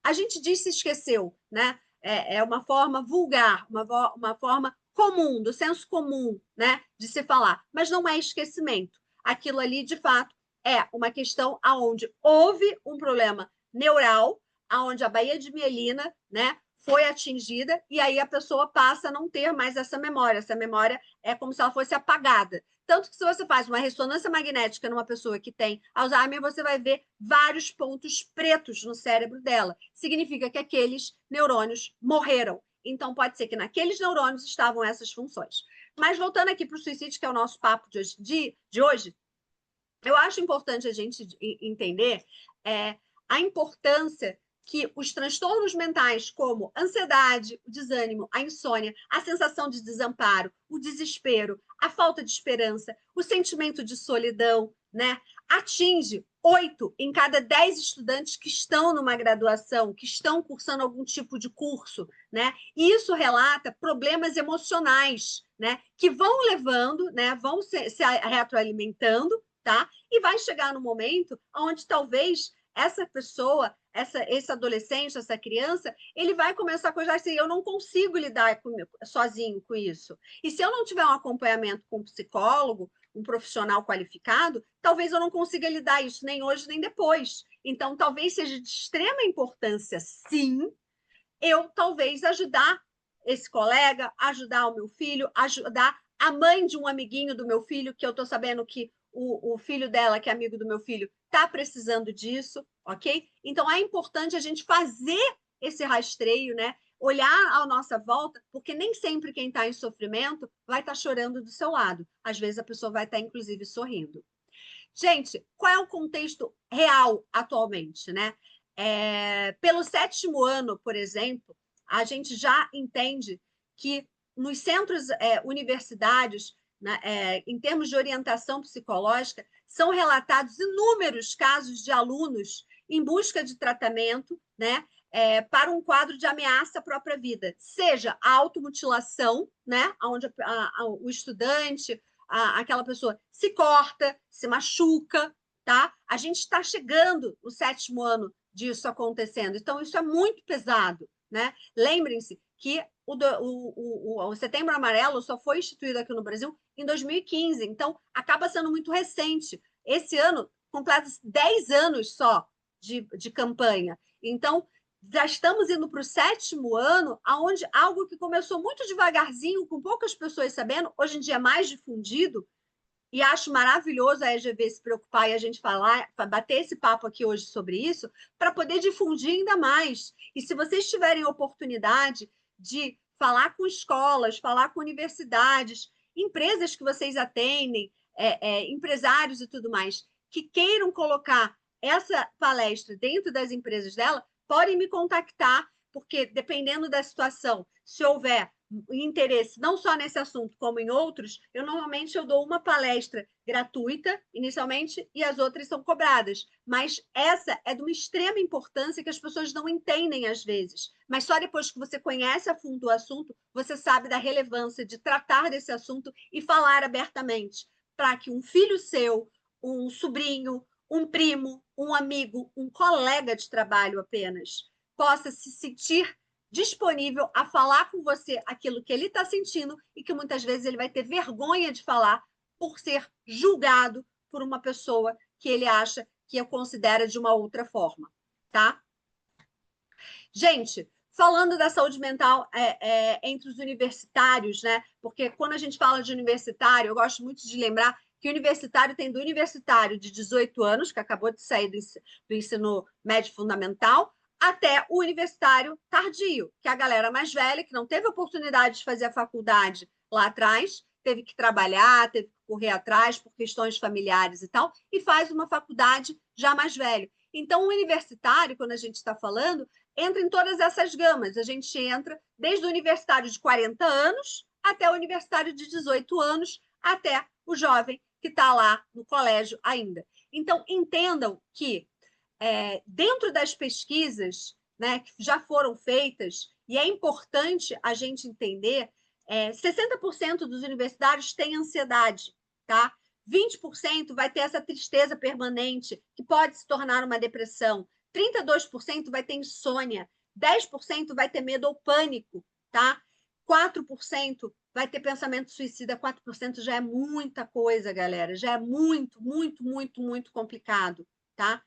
A gente diz se esqueceu, né? É uma forma vulgar, uma forma comum, do senso comum, né, de se falar, mas não é esquecimento. Aquilo ali, de fato, é uma questão onde houve um problema neural, onde a baía de mielina, né, foi atingida, e aí a pessoa passa a não ter mais essa memória. Essa memória é como se ela fosse apagada. Tanto que se você faz uma ressonância magnética numa pessoa que tem Alzheimer, você vai ver vários pontos pretos no cérebro dela. Significa que aqueles neurônios morreram. Então, pode ser que naqueles neurônios estavam essas funções. Mas voltando aqui para o suicídio, que é o nosso papo de hoje, eu acho importante a gente entender a importância que os transtornos mentais, como ansiedade, o desânimo, a insônia, a sensação de desamparo, o desespero, a falta de esperança, o sentimento de solidão, né, atinge 8 em cada 10 estudantes que estão numa graduação, que estão cursando algum tipo de curso, né? E isso relata problemas emocionais, né, que vão levando, né, vão se retroalimentando, tá? E vai chegar no momento onde talvez essa pessoa, esse adolescente, essa criança, ele vai começar a coisar assim, eu não consigo lidar sozinho com isso. E se eu não tiver um acompanhamento com um psicólogo, um profissional qualificado, talvez eu não consiga lidar isso nem hoje nem depois. Então, talvez seja de extrema importância, sim, eu talvez ajudar esse colega, ajudar o meu filho, ajudar a mãe de um amiguinho do meu filho, que eu estou sabendo que o filho dela, que é amigo do meu filho, está precisando disso, ok? Então, é importante a gente fazer esse rastreio, né? Olhar à nossa volta, porque nem sempre quem está em sofrimento vai estar chorando do seu lado. Às vezes, a pessoa vai estar, inclusive, sorrindo. Gente, qual é o contexto real atualmente, né? Pelo 7º ano, por exemplo, a gente já entende que nos centros universitários, né, em termos de orientação psicológica, são relatados inúmeros casos de alunos em busca de tratamento, né, para um quadro de ameaça à própria vida, seja a automutilação, né, onde o estudante, aquela pessoa se corta, se machuca, tá? A gente está chegando no 7º ano disso acontecendo, então isso é muito pesado, né? Lembrem-se que o Setembro Amarelo só foi instituído aqui no Brasil em 2015, então acaba sendo muito recente. Esse ano completa 10 anos só de campanha. Então, já estamos indo para o 7º ano, onde algo que começou muito devagarzinho, com poucas pessoas sabendo, hoje em dia é mais difundido, e acho maravilhoso a EGV se preocupar e a gente falar, bater esse papo aqui hoje sobre isso, para poder difundir ainda mais. E se vocês tiverem oportunidade de falar com escolas, falar com universidades, empresas que vocês atendem, empresários e tudo mais, que queiram colocar essa palestra dentro das empresas dela, podem me contactar, porque dependendo da situação, se houver interesse não só nesse assunto como em outros, eu dou uma palestra gratuita inicialmente e as outras são cobradas, mas essa é de uma extrema importância que as pessoas não entendem às vezes, mas só depois que você conhece a fundo o assunto, você sabe da relevância de tratar desse assunto e falar abertamente, para que um filho seu, um sobrinho, um primo, um amigo, um colega de trabalho apenas, possa se sentir disponível a falar com você aquilo que ele está sentindo e que muitas vezes ele vai ter vergonha de falar por ser julgado por uma pessoa que ele acha que o considera de uma outra forma, tá? Gente, falando da saúde mental entre os universitários, né? Porque quando a gente fala de universitário, eu gosto muito de lembrar que universitário tem do universitário de 18 anos, que acabou de sair do ensino médio fundamental, até o universitário tardio, que é a galera mais velha, que não teve oportunidade de fazer a faculdade lá atrás, teve que trabalhar, teve que correr atrás por questões familiares e tal, e faz uma faculdade já mais velho. Então, o universitário, quando a gente está falando, entra em todas essas gamas. A gente entra desde o universitário de 40 anos até o universitário de 18 anos, até o jovem que está lá no colégio ainda. Então, entendam que dentro das pesquisas, né, que já foram feitas, e é importante a gente entender, 60% dos universitários têm ansiedade, tá? 20% vai ter essa tristeza permanente, que pode se tornar uma depressão. 32% vai ter insônia. 10% vai ter medo ou pânico, tá? 4% vai ter pensamento suicida. 4% já é muita coisa, galera. Já é muito, muito, muito, muito complicado, tá?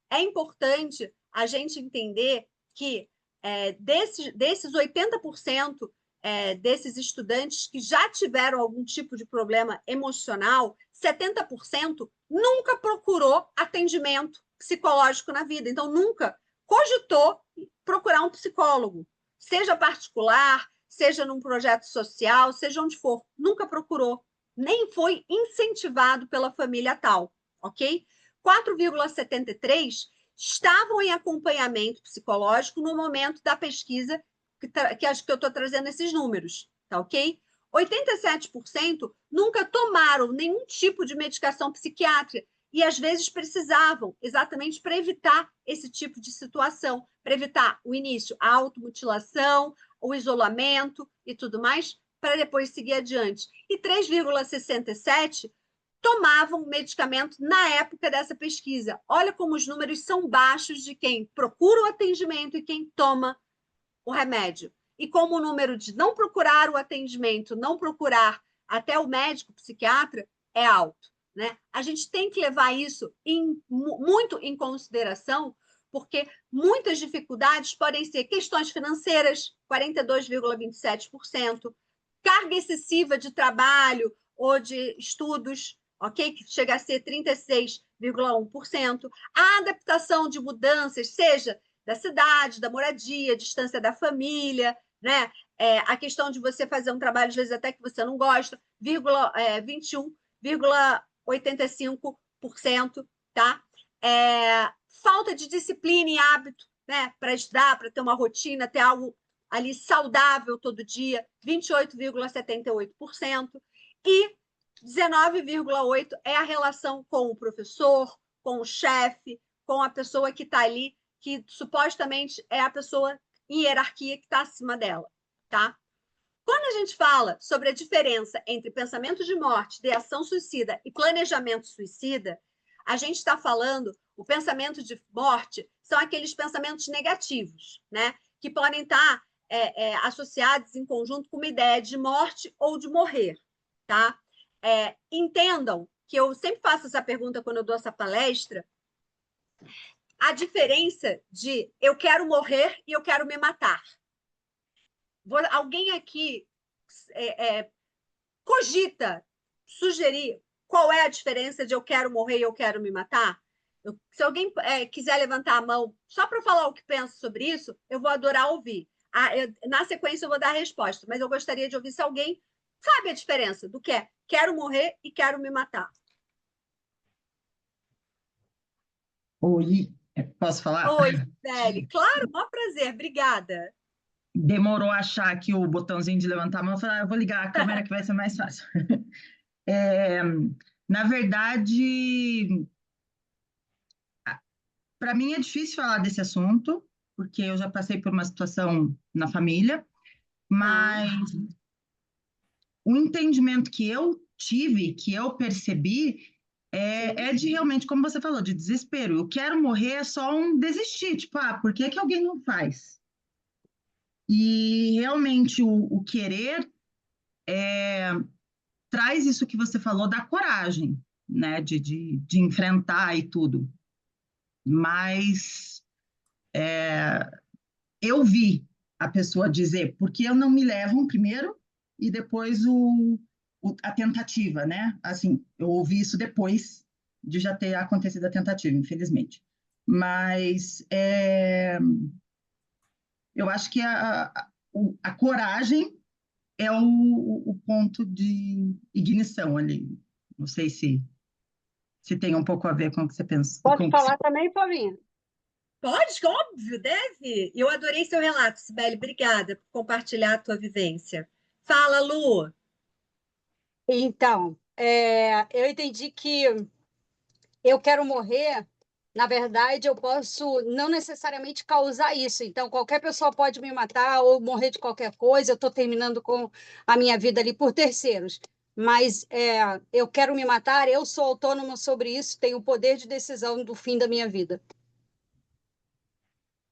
É importante a gente entender que desses 80% desses estudantes que já tiveram algum tipo de problema emocional, 70% nunca procurou atendimento psicológico na vida. Então, nunca cogitou procurar um psicólogo, seja particular, seja num projeto social, seja onde for. Nunca procurou, nem foi incentivado pela família tal, ok? 4,73% estavam em acompanhamento psicológico no momento da pesquisa que acho que eu estou trazendo esses números, tá ok? 87% nunca tomaram nenhum tipo de medicação psiquiátrica e às vezes precisavam, exatamente para evitar esse tipo de situação, para evitar o início, a automutilação, o isolamento e tudo mais, para depois seguir adiante. E 3,67% tomavam medicamento na época dessa pesquisa. Olha como os números são baixos de quem procura o atendimento e quem toma o remédio. E como o número de não procurar o atendimento, não procurar até o médico psiquiatra é alto, né? A gente tem que levar isso muito em consideração, porque muitas dificuldades podem ser questões financeiras, 42,27%, carga excessiva de trabalho ou de estudos, ok? Que chega a ser 36,1%. A adaptação de mudanças, seja da cidade, da moradia, distância da família, né? A questão de você fazer um trabalho, às vezes, até que você não gosta, 21,85%, tá? Falta de disciplina e hábito, né? Para estudar, para ter uma rotina, ter algo ali saudável todo dia, 28,78%, e 19,8% é a relação com o professor, com o chefe, com a pessoa que está ali, que supostamente é a pessoa em hierarquia que está acima dela, tá? Quando a gente fala sobre a diferença entre pensamento de morte, ideação suicida e planejamento suicida, a gente está falando, o pensamento de morte são aqueles pensamentos negativos, né? Que podem estar associados em conjunto com uma ideia de morte ou de morrer, tá? Entendam que eu sempre faço essa pergunta quando eu dou essa palestra, a diferença de eu quero morrer e eu quero me matar. Alguém aqui cogita sugerir qual é a diferença de eu quero morrer e eu quero me matar? Se alguém quiser levantar a mão só para falar o que pensa sobre isso, eu vou adorar ouvir. Na sequência eu vou dar a resposta, mas eu gostaria de ouvir se alguém sabe a diferença do que é quero morrer e quero me matar. Oi, posso falar? Oi, Beli. Claro, maior prazer, obrigada. Demorou a achar aqui o botãozinho de levantar a mão, eu falei, eu vou ligar a câmera que vai ser mais fácil. Na verdade, para mim é difícil falar desse assunto, porque eu já passei por uma situação na família, mas o entendimento que eu tive, que eu percebi, é de realmente, como você falou, de desespero. Eu quero morrer é só um desistir, tipo, por que que alguém não faz? E realmente o querer traz isso que você falou da coragem, né, de enfrentar e tudo. Mas eu vi a pessoa dizer por que eu não me levam primeiro e depois a tentativa, né? Assim, eu ouvi isso depois de já ter acontecido a tentativa, infelizmente. Mas eu acho que a coragem é o ponto de ignição ali. Não sei se tem um pouco a ver com o que você pensa. Posso falar também, Paulinha? Pode, óbvio, deve. Eu adorei seu relato, Sibeli. Obrigada por compartilhar a tua vivência. Fala, Lu. Então, eu entendi que eu quero morrer. Na verdade, eu posso não necessariamente causar isso. Então, qualquer pessoa pode me matar ou morrer de qualquer coisa. Eu estou terminando com a minha vida ali por terceiros. Mas eu quero me matar, eu sou autônoma sobre isso, tenho o poder de decisão do fim da minha vida.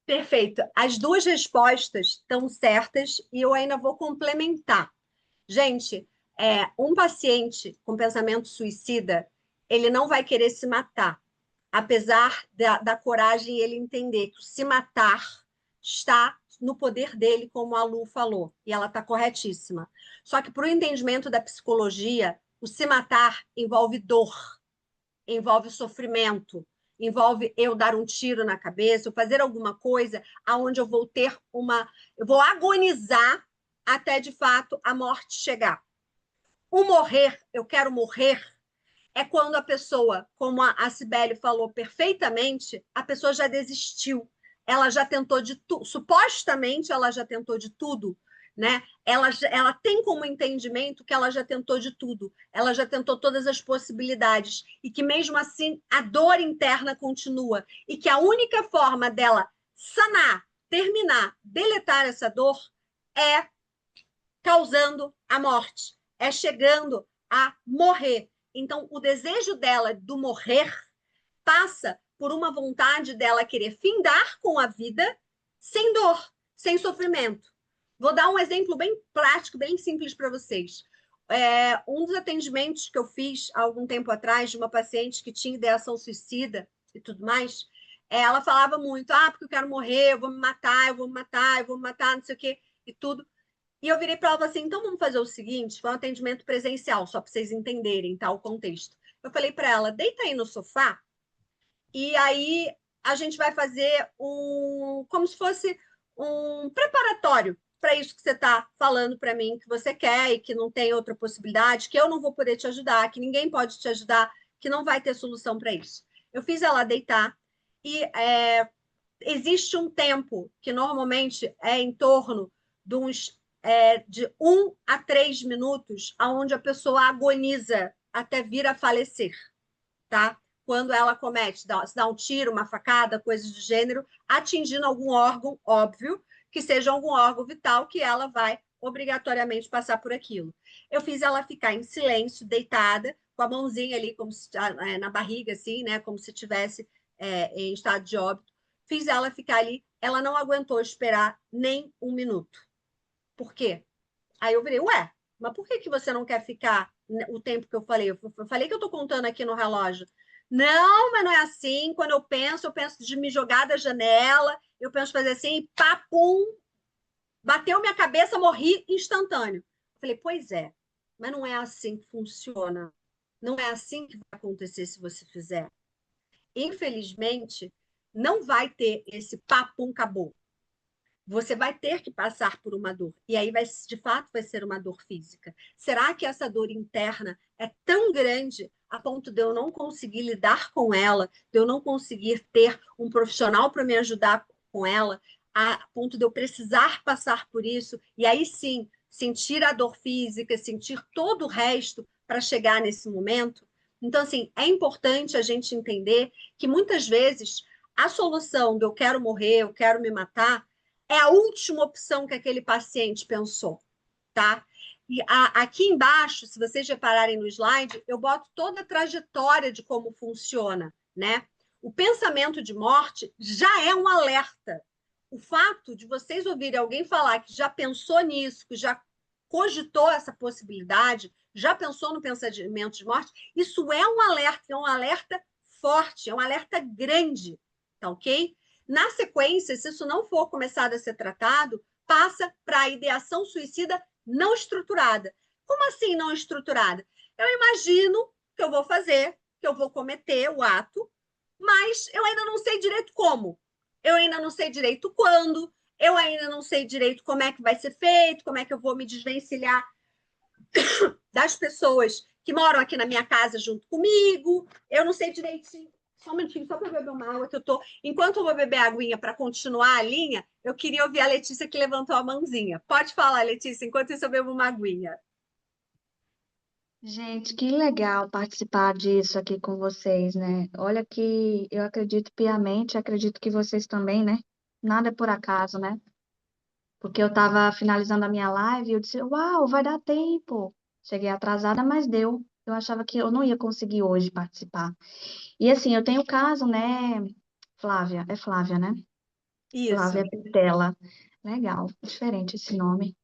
Perfeito. As duas respostas estão certas e eu ainda vou complementar. Gente, um paciente com pensamento suicida, ele não vai querer se matar, apesar da coragem ele entender que se matar está no poder dele, como a Lu falou, e ela está corretíssima. Só que para o entendimento da psicologia, o se matar envolve dor, envolve sofrimento, envolve eu dar um tiro na cabeça, ou fazer alguma coisa aonde eu vou agonizar até de fato a morte chegar. O morrer, eu quero morrer, é quando a pessoa, como a Sibeli falou perfeitamente, a pessoa já desistiu. Ela já tentou de tudo, supostamente ela já tentou de tudo, né? Ela tem como entendimento que ela já tentou de tudo, ela já tentou todas as possibilidades, e que mesmo assim a dor interna continua, e que a única forma dela sanar, terminar, deletar essa dor é causando a morte, é chegando a morrer. Então, o desejo dela do morrer passa por uma vontade dela querer findar com a vida sem dor, sem sofrimento. Vou dar um exemplo bem prático, bem simples para vocês. Um dos atendimentos que eu fiz há algum tempo atrás de uma paciente que tinha ideação suicida e tudo mais, ela falava muito, porque eu quero morrer, eu vou me matar, eu vou me matar, eu vou me matar, não sei o quê, e tudo. E eu virei para ela e falei assim, então vamos fazer o seguinte, foi um atendimento presencial, só para vocês entenderem, tá, o contexto. Eu falei para ela, deita aí no sofá, e aí a gente vai fazer como se fosse um preparatório para isso que você está falando para mim, que você quer e que não tem outra possibilidade, que eu não vou poder te ajudar, que ninguém pode te ajudar, que não vai ter solução para isso. Eu fiz ela deitar e existe um tempo que normalmente é em torno de 1 a 3 minutos, onde a pessoa agoniza até vir a falecer, tá? Quando ela se dá um tiro, uma facada, coisas do gênero, atingindo algum órgão, óbvio, que seja algum órgão vital, que ela vai obrigatoriamente passar por aquilo. Eu fiz ela ficar em silêncio, deitada, com a mãozinha ali como se, na barriga, assim, né? Como se estivesse em estado de óbito. Fiz ela ficar ali, ela não aguentou esperar nem 1 minuto. Por quê? Aí eu virei, mas por que você não quer ficar o tempo que eu falei? Eu falei que eu estou contando aqui no relógio. Não, mas não é assim. Quando eu penso de me jogar da janela, eu penso fazer assim, papum, bateu minha cabeça, morri instantâneo. Eu falei, pois é, mas não é assim que funciona. Não é assim que vai acontecer se você fizer. Infelizmente, não vai ter esse papum, acabou. Você vai ter que passar por uma dor. E aí, de fato, vai ser uma dor física. Será que essa dor interna é tão grande a ponto de eu não conseguir lidar com ela, de eu não conseguir ter um profissional para me ajudar com ela, a ponto de eu precisar passar por isso, e aí sim, sentir a dor física, sentir todo o resto para chegar nesse momento? Então, assim, é importante a gente entender que muitas vezes a solução de eu quero morrer, eu quero me matar, é a última opção que aquele paciente pensou, tá? E aqui embaixo, se vocês repararem no slide, eu boto toda a trajetória de como funciona, né? O pensamento de morte já é um alerta. O fato de vocês ouvirem alguém falar que já pensou nisso, que já cogitou essa possibilidade, já pensou no pensamento de morte, isso é um alerta forte, é um alerta grande, tá ok? Na sequência, se isso não for começado a ser tratado, passa para a ideação suicida não estruturada. Como assim não estruturada? Eu imagino que eu vou fazer, que eu vou cometer o ato, mas eu ainda não sei direito como. Eu ainda não sei direito quando, eu ainda não sei direito como é que vai ser feito, como é que eu vou me desvencilhar das pessoas que moram aqui na minha casa junto comigo. Eu não sei direito. Só um minutinho, só para beber uma água que eu tô. Enquanto eu vou beber a aguinha para continuar a linha, eu queria ouvir a Letícia que levantou a mãozinha. Pode falar, Letícia, enquanto isso eu bebo uma aguinha. Gente, que legal participar disso aqui com vocês, né? Olha que eu acredito piamente, acredito que vocês também, né? Nada é por acaso, né? Porque eu estava finalizando a minha live e eu disse, uau, vai dar tempo. Cheguei atrasada, mas deu. Eu achava que eu não ia conseguir hoje participar. E assim, eu tenho caso, né, Flávia? É Flávia, né? Flávia Isso. Pitela. Legal, diferente esse nome.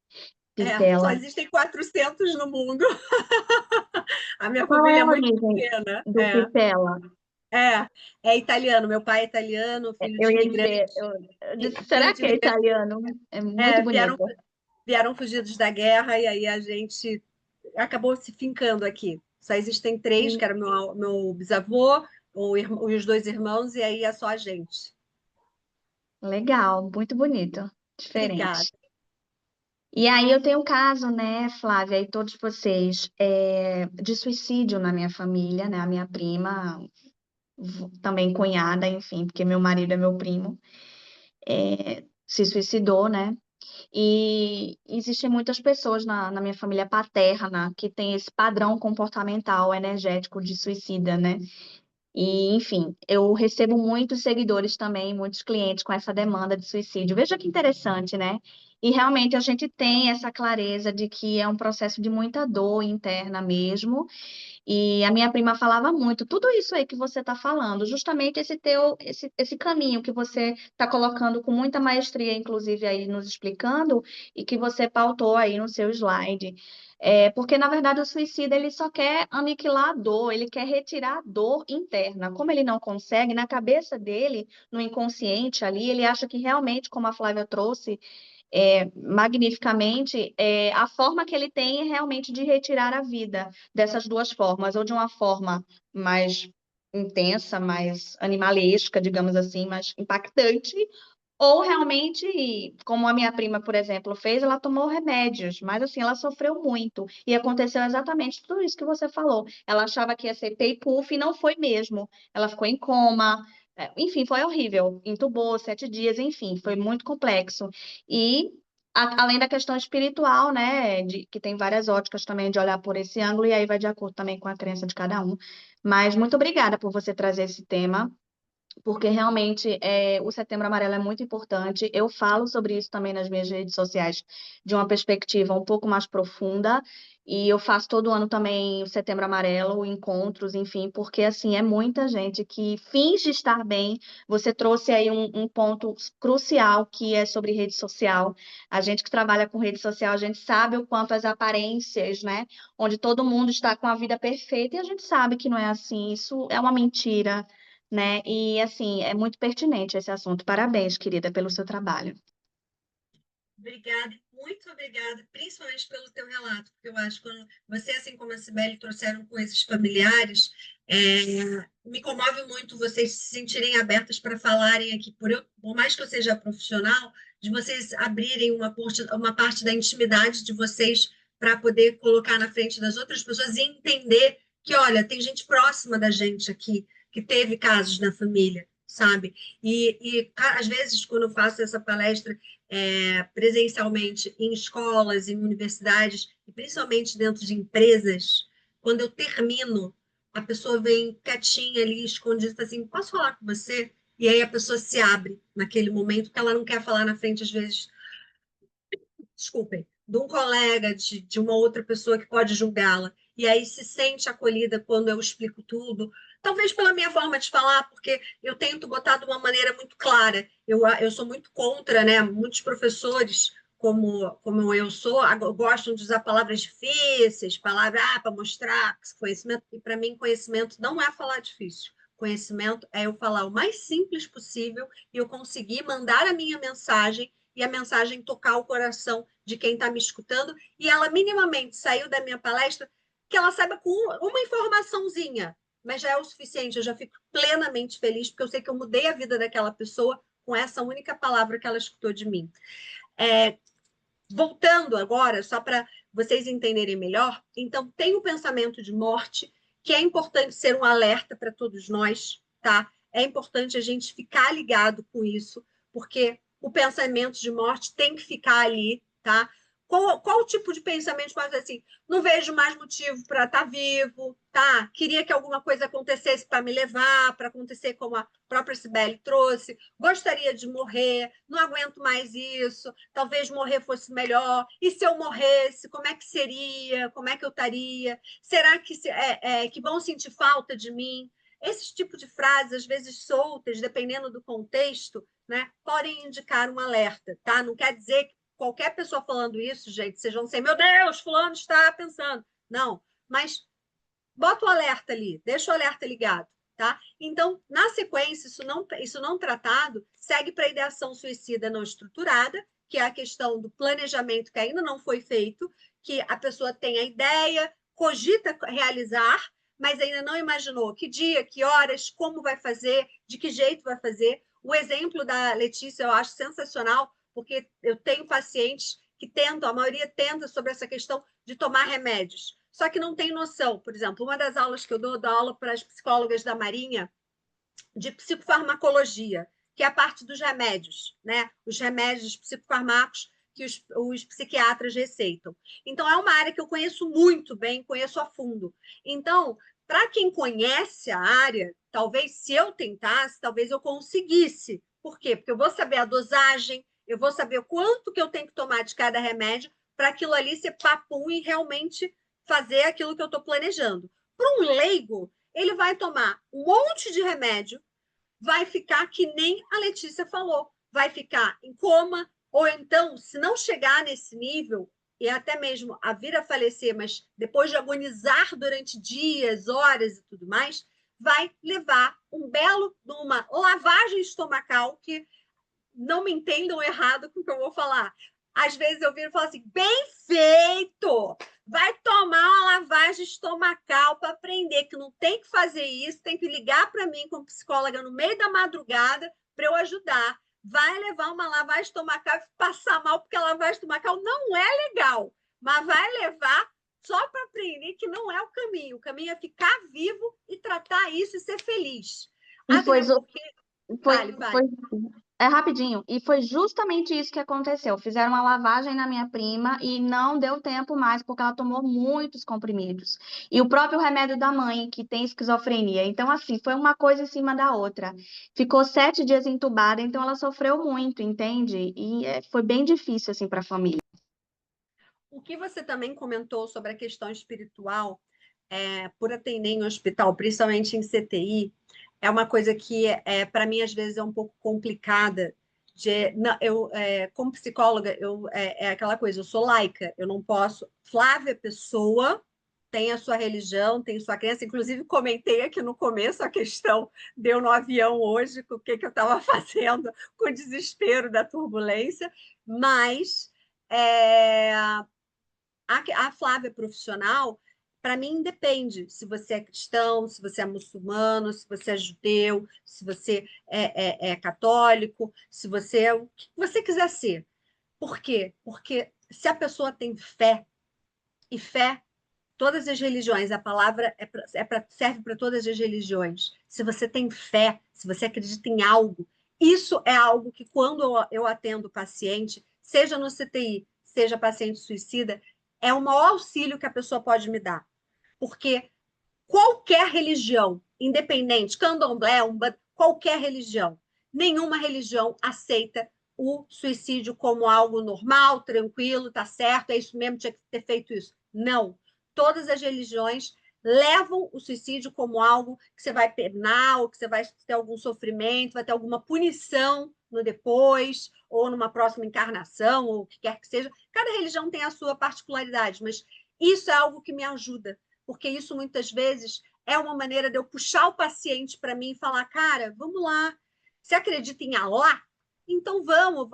Só Pitela. existem 400 no mundo. A minha Qual é família é a muito origem pequena. do Pitela? É italiano. Meu pai é italiano, filho Eu de ia dizer, imigrante. eu disse, Filho será de que é imigrante. italiano? É muito Vieram, bonito. vieram fugidos da guerra e aí a gente acabou se fincando aqui. Só existem três, que era meu bisavô, os dois irmãos, e aí é só a gente. Legal, muito bonito, Obrigada. diferente. E aí eu tenho um caso, né, Flávia, e todos vocês, de suicídio na minha família, né? A minha prima, também cunhada, enfim, porque meu marido é meu primo, se suicidou, né? E existem muitas pessoas na minha família paterna que têm esse padrão comportamental energético de suicida, né? E, enfim, eu recebo muitos seguidores também, muitos clientes com essa demanda de suicídio. Veja que interessante, né? E realmente a gente tem essa clareza de que é um processo de muita dor interna mesmo. E a minha prima falava muito, tudo isso aí que você está falando, justamente esse caminho que você está colocando com muita maestria, inclusive aí nos explicando, e que você pautou aí no seu slide. Porque, na verdade, o suicida ele só quer aniquilar a dor, ele quer retirar a dor interna. Como ele não consegue, na cabeça dele, no inconsciente ali, ele acha que realmente, como a Flávia trouxe, magnificamente, a forma que ele tem é realmente de retirar a vida dessas duas formas, ou de uma forma mais intensa, mais animalesca, digamos assim, mais impactante, ou realmente, como a minha prima, por exemplo, fez, ela tomou remédios, mas assim, ela sofreu muito. E aconteceu exatamente tudo isso que você falou. Ela achava que ia ser pay-puff e não foi mesmo. Ela ficou em coma, enfim, foi horrível. Entubou 7 dias, enfim, foi muito complexo. E além da questão espiritual, né, que tem várias óticas também de olhar por esse ângulo, e aí vai de acordo também com a crença de cada um. Mas muito obrigada por você trazer esse tema porque realmente o Setembro Amarelo é muito importante. Eu falo sobre isso também nas minhas redes sociais de uma perspectiva um pouco mais profunda, e eu faço todo ano também o Setembro Amarelo, encontros, enfim, porque assim é muita gente que finge estar bem. Você trouxe aí um ponto crucial que é sobre rede social. A gente que trabalha com rede social, a gente sabe o quanto as aparências, né? Onde todo mundo está com a vida perfeita, e a gente sabe que não é assim, isso é uma mentira, né? E assim, é muito pertinente esse assunto. Parabéns, querida, pelo seu trabalho. Obrigada, muito obrigada, principalmente pelo teu relato, porque eu acho que quando você, assim como a Cibele, trouxeram coisas familiares, me comove muito vocês se sentirem abertas para falarem aqui, por mais que eu seja profissional, de vocês abrirem uma parte da intimidade de vocês para poder colocar na frente das outras pessoas e entender que, olha, tem gente próxima da gente aqui que teve casos na família, sabe? E às vezes, quando eu faço essa palestra, presencialmente em escolas, em universidades, e principalmente dentro de empresas, quando eu termino, a pessoa vem quietinha ali, escondida, assim, posso falar com você? E aí a pessoa se abre naquele momento que ela não quer falar na frente, às vezes, desculpem, de um colega, de uma outra pessoa que pode julgá-la. E aí se sente acolhida quando eu explico tudo. Talvez pela minha forma de falar, porque eu tento botar de uma maneira muito clara. Eu sou muito contra, né? Muitos professores, como eu sou, gostam de usar palavras difíceis, palavras para mostrar conhecimento. E para mim, conhecimento não é falar difícil. Conhecimento é eu falar o mais simples possível e eu conseguir mandar a minha mensagem e a mensagem tocar o coração de quem está me escutando, e ela minimamente saiu da minha palestra, que ela saiba com uma informaçãozinha, mas já é o suficiente, eu já fico plenamente feliz, porque eu sei que eu mudei a vida daquela pessoa com essa única palavra que ela escutou de mim. Voltando agora, só para vocês entenderem melhor, então tem o pensamento de morte, que é importante ser um alerta para todos nós, tá? É importante a gente ficar ligado com isso, porque o pensamento de morte tem que ficar ali, tá? Qual o tipo de pensamento de morte? Assim, não vejo mais motivo para estar vivo, tá? Queria que alguma coisa acontecesse para me levar, para acontecer como a própria Cibele trouxe. Gostaria de morrer, não aguento mais isso, talvez morrer fosse melhor. E se eu morresse, como é que seria? Como é que eu estaria? Será que vão sentir falta de mim? Esse tipo de frases, às vezes soltas, dependendo do contexto, né, podem indicar um alerta, tá? Não quer dizer que qualquer pessoa falando isso, gente, vocês vão dizer, meu Deus, fulano está pensando. Não, mas bota o alerta ali, deixa o alerta ligado, tá? Então, na sequência, isso não tratado, segue para a ideação suicida não estruturada, que é a questão do planejamento que ainda não foi feito, que a pessoa tem a ideia, cogita realizar, mas ainda não imaginou que dia, que horas, como vai fazer, de que jeito vai fazer. O exemplo da Letícia eu acho sensacional, porque eu tenho pacientes que tentam, a maioria tenta sobre essa questão de tomar remédios, só que não tem noção. Por exemplo, uma das aulas que eu dou aula para as psicólogas da Marinha de psicofarmacologia, que é a parte dos remédios, né? Os remédios, os psicofármacos que os psiquiatras receitam. Então, é uma área que eu conheço muito bem, conheço a fundo. Então, para quem conhece a área, talvez se eu tentasse, talvez eu conseguisse. Por quê? Porque eu vou saber a dosagem, eu vou saber o quanto que eu tenho que tomar de cada remédio para aquilo ali ser papum e realmente fazer aquilo que eu estou planejando. Para um leigo, ele vai tomar um monte de remédio, vai ficar que nem a Letícia falou, vai ficar em coma, ou então, se não chegar nesse nível, e até mesmo a vir a falecer, mas depois de agonizar durante dias, horas e tudo mais, vai levar uma lavagem estomacal, que não me entendam errado com o que eu vou falar. Às vezes eu viro e falo assim, bem feito! Vai tomar uma lavagem estomacal para aprender que não tem que fazer isso, tem que ligar para mim como psicóloga no meio da madrugada para eu ajudar. Vai levar uma lavagem estomacal e passar mal, porque a lavagem estomacal não é legal, mas vai levar só para aprender que não é o caminho. O caminho é ficar vivo e tratar isso e ser feliz. E Até porque... Vale. É rapidinho. E foi justamente isso que aconteceu. Fizeram uma lavagem na minha prima e não deu tempo mais, porque ela tomou muitos comprimidos. E o próprio remédio da mãe, que tem esquizofrenia. Então, assim, foi uma coisa em cima da outra. Ficou 7 dias entubada, então ela sofreu muito, entende? E foi bem difícil, assim, para a família. O que você também comentou sobre a questão espiritual, por atender em hospital, principalmente em CTI, é uma coisa que, para mim, às vezes é um pouco complicada. Como psicóloga, é aquela coisa, eu sou laica, eu não posso... Flávia Pessoa tem a sua religião, tem sua crença, inclusive comentei aqui no começo a questão, deu no avião hoje, com o que eu estava fazendo, com o desespero da turbulência, mas... A Flávia profissional, para mim, depende se você é cristão, se você é muçulmano, se você é judeu, se você é católico, se você é o que você quiser ser. Por quê? Porque se a pessoa tem fé, e fé, todas as religiões, a palavra serve para todas as religiões. Se você tem fé, se você acredita em algo, isso é algo que, quando eu atendo paciente, seja no CTI, seja paciente suicida, é o maior auxílio que a pessoa pode me dar. Porque qualquer religião, independente, candomblé, umbanda, qualquer religião, nenhuma religião aceita o suicídio como algo normal, tranquilo, tá certo, é isso mesmo, tinha que ter feito isso. Não. Todas as religiões levam o suicídio como algo que você vai penar, ou que você vai ter algum sofrimento, vai ter alguma punição no depois, ou numa próxima encarnação, ou o que quer que seja. Cada religião tem a sua particularidade, mas isso é algo que me ajuda, porque isso muitas vezes é uma maneira de eu puxar o paciente para mim e falar, cara, vamos lá, você acredita em Alá? Então vamos,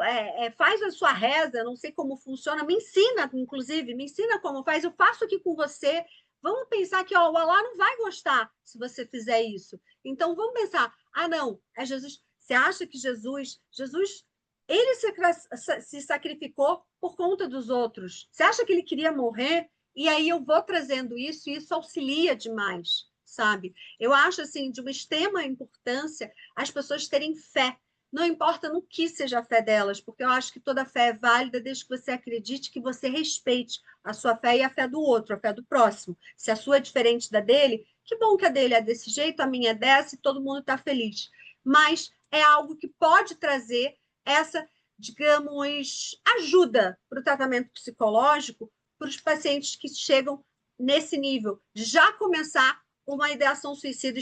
faz a sua reza, não sei como funciona, me ensina, inclusive, me ensina como faz, eu faço aqui com você. Vamos pensar que ó, o Alá não vai gostar se você fizer isso. Então vamos pensar, não, é Jesus. Você acha que Jesus, ele se sacrificou por conta dos outros? Você acha que ele queria morrer? E aí eu vou trazendo isso e isso auxilia demais, sabe? Eu acho assim de uma extrema importância as pessoas terem fé. Não importa no que seja a fé delas, porque eu acho que toda fé é válida desde que você acredite, que você respeite a sua fé e a fé do outro, a fé do próximo. Se a sua é diferente da dele, que bom que a dele é desse jeito, a minha é dessa e todo mundo está feliz. Mas é algo que pode trazer essa, digamos, ajuda para o tratamento psicológico para os pacientes que chegam nesse nível, de já começar uma ideação suicida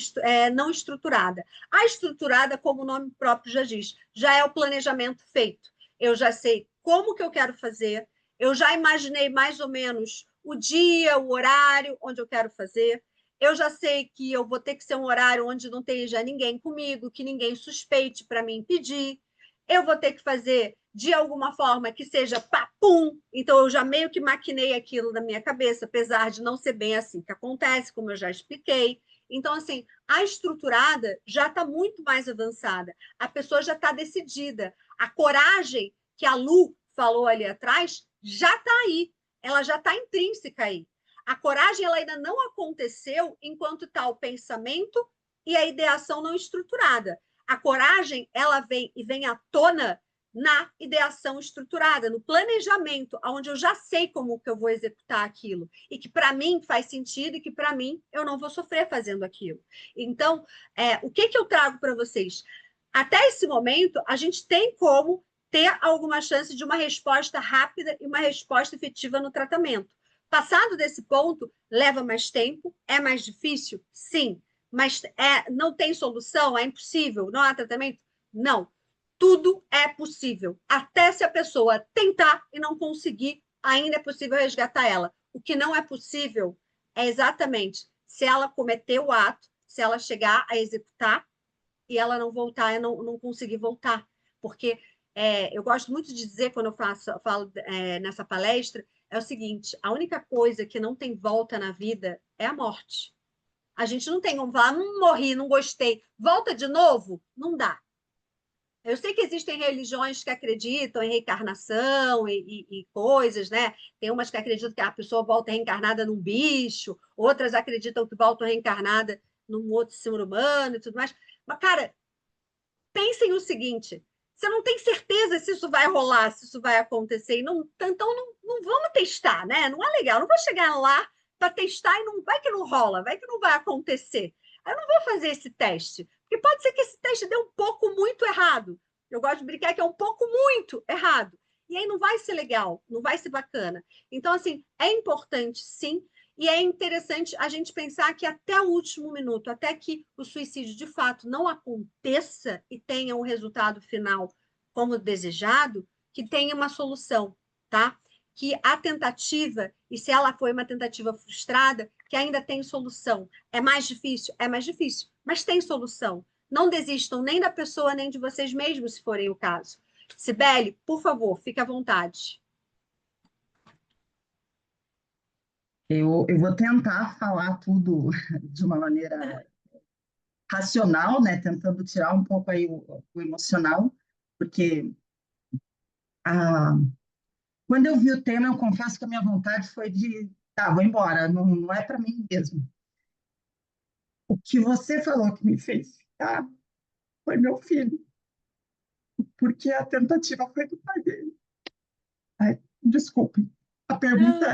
não estruturada. A estruturada, como o nome próprio já diz, já é o planejamento feito. Eu já sei como que eu quero fazer, eu já imaginei mais ou menos o dia, o horário onde eu quero fazer, eu já sei que eu vou ter que ser um horário onde não esteja ninguém comigo, que ninguém suspeite para me impedir, eu vou ter que fazer de alguma forma que seja papum. Então, eu já meio que maquinei aquilo na minha cabeça, apesar de não ser bem assim que acontece, como eu já expliquei. Então, assim, a estruturada já está muito mais avançada. A pessoa já está decidida. A coragem que a Lu falou ali atrás já está aí. Ela já está intrínseca aí. A coragem ela ainda não aconteceu enquanto está o pensamento e a ideação não estruturada. A coragem ela vem à tona na ideação estruturada, no planejamento, onde eu já sei como que eu vou executar aquilo e que para mim faz sentido e que para mim eu não vou sofrer fazendo aquilo. Então, o que eu trago para vocês? Até esse momento, a gente tem como ter alguma chance de uma resposta rápida e uma resposta efetiva no tratamento. Passado desse ponto, leva mais tempo, é mais difícil? Sim. Mas não tem solução? É impossível? Não há tratamento? Não. Tudo é possível. Até se a pessoa tentar e não conseguir, ainda é possível resgatar ela. O que não é possível é exatamente se ela cometer o ato, se ela chegar a executar e ela não voltar, não conseguir voltar. Porque eu gosto muito de dizer, quando eu falo nessa palestra, é o seguinte: a única coisa que não tem volta na vida é a morte. A gente não tem como falar, morri, não gostei, volta de novo? Não dá. Eu sei que existem religiões que acreditam em reencarnação e coisas, né? Tem umas que acreditam que a pessoa volta reencarnada num bicho, outras acreditam que volta reencarnada num outro ser humano e tudo mais. Mas, cara, pensem o seguinte: você não tem certeza se isso vai rolar, se isso vai acontecer, então não vamos testar, né? Não é legal, não vou chegar lá para testar e não vai que não rola, vai que não vai acontecer. Eu não vou fazer esse teste, porque pode ser que esse teste dê um pouco muito errado. Eu gosto de brincar que é um pouco muito errado. E aí não vai ser legal, não vai ser bacana. Então, assim, é importante, sim, e é interessante a gente pensar que até o último minuto, até que o suicídio de fato não aconteça e tenha um resultado final como desejado, que tenha uma solução, tá? Que a tentativa, e se ela foi uma tentativa frustrada, que ainda tem solução. É mais difícil? É mais difícil, mas tem solução. Não desistam nem da pessoa, nem de vocês mesmos, se forem o caso. Cibele, por favor, fique à vontade. Eu vou tentar falar tudo de uma maneira racional, né? Tentando tirar um pouco aí o emocional, porque ah, quando eu vi o tema, eu confesso que a minha vontade foi de, tá, vou embora, não é para mim mesmo. O que você falou que me fez ficar foi meu filho, porque a tentativa foi do pai dele. Ai, desculpe, a pergunta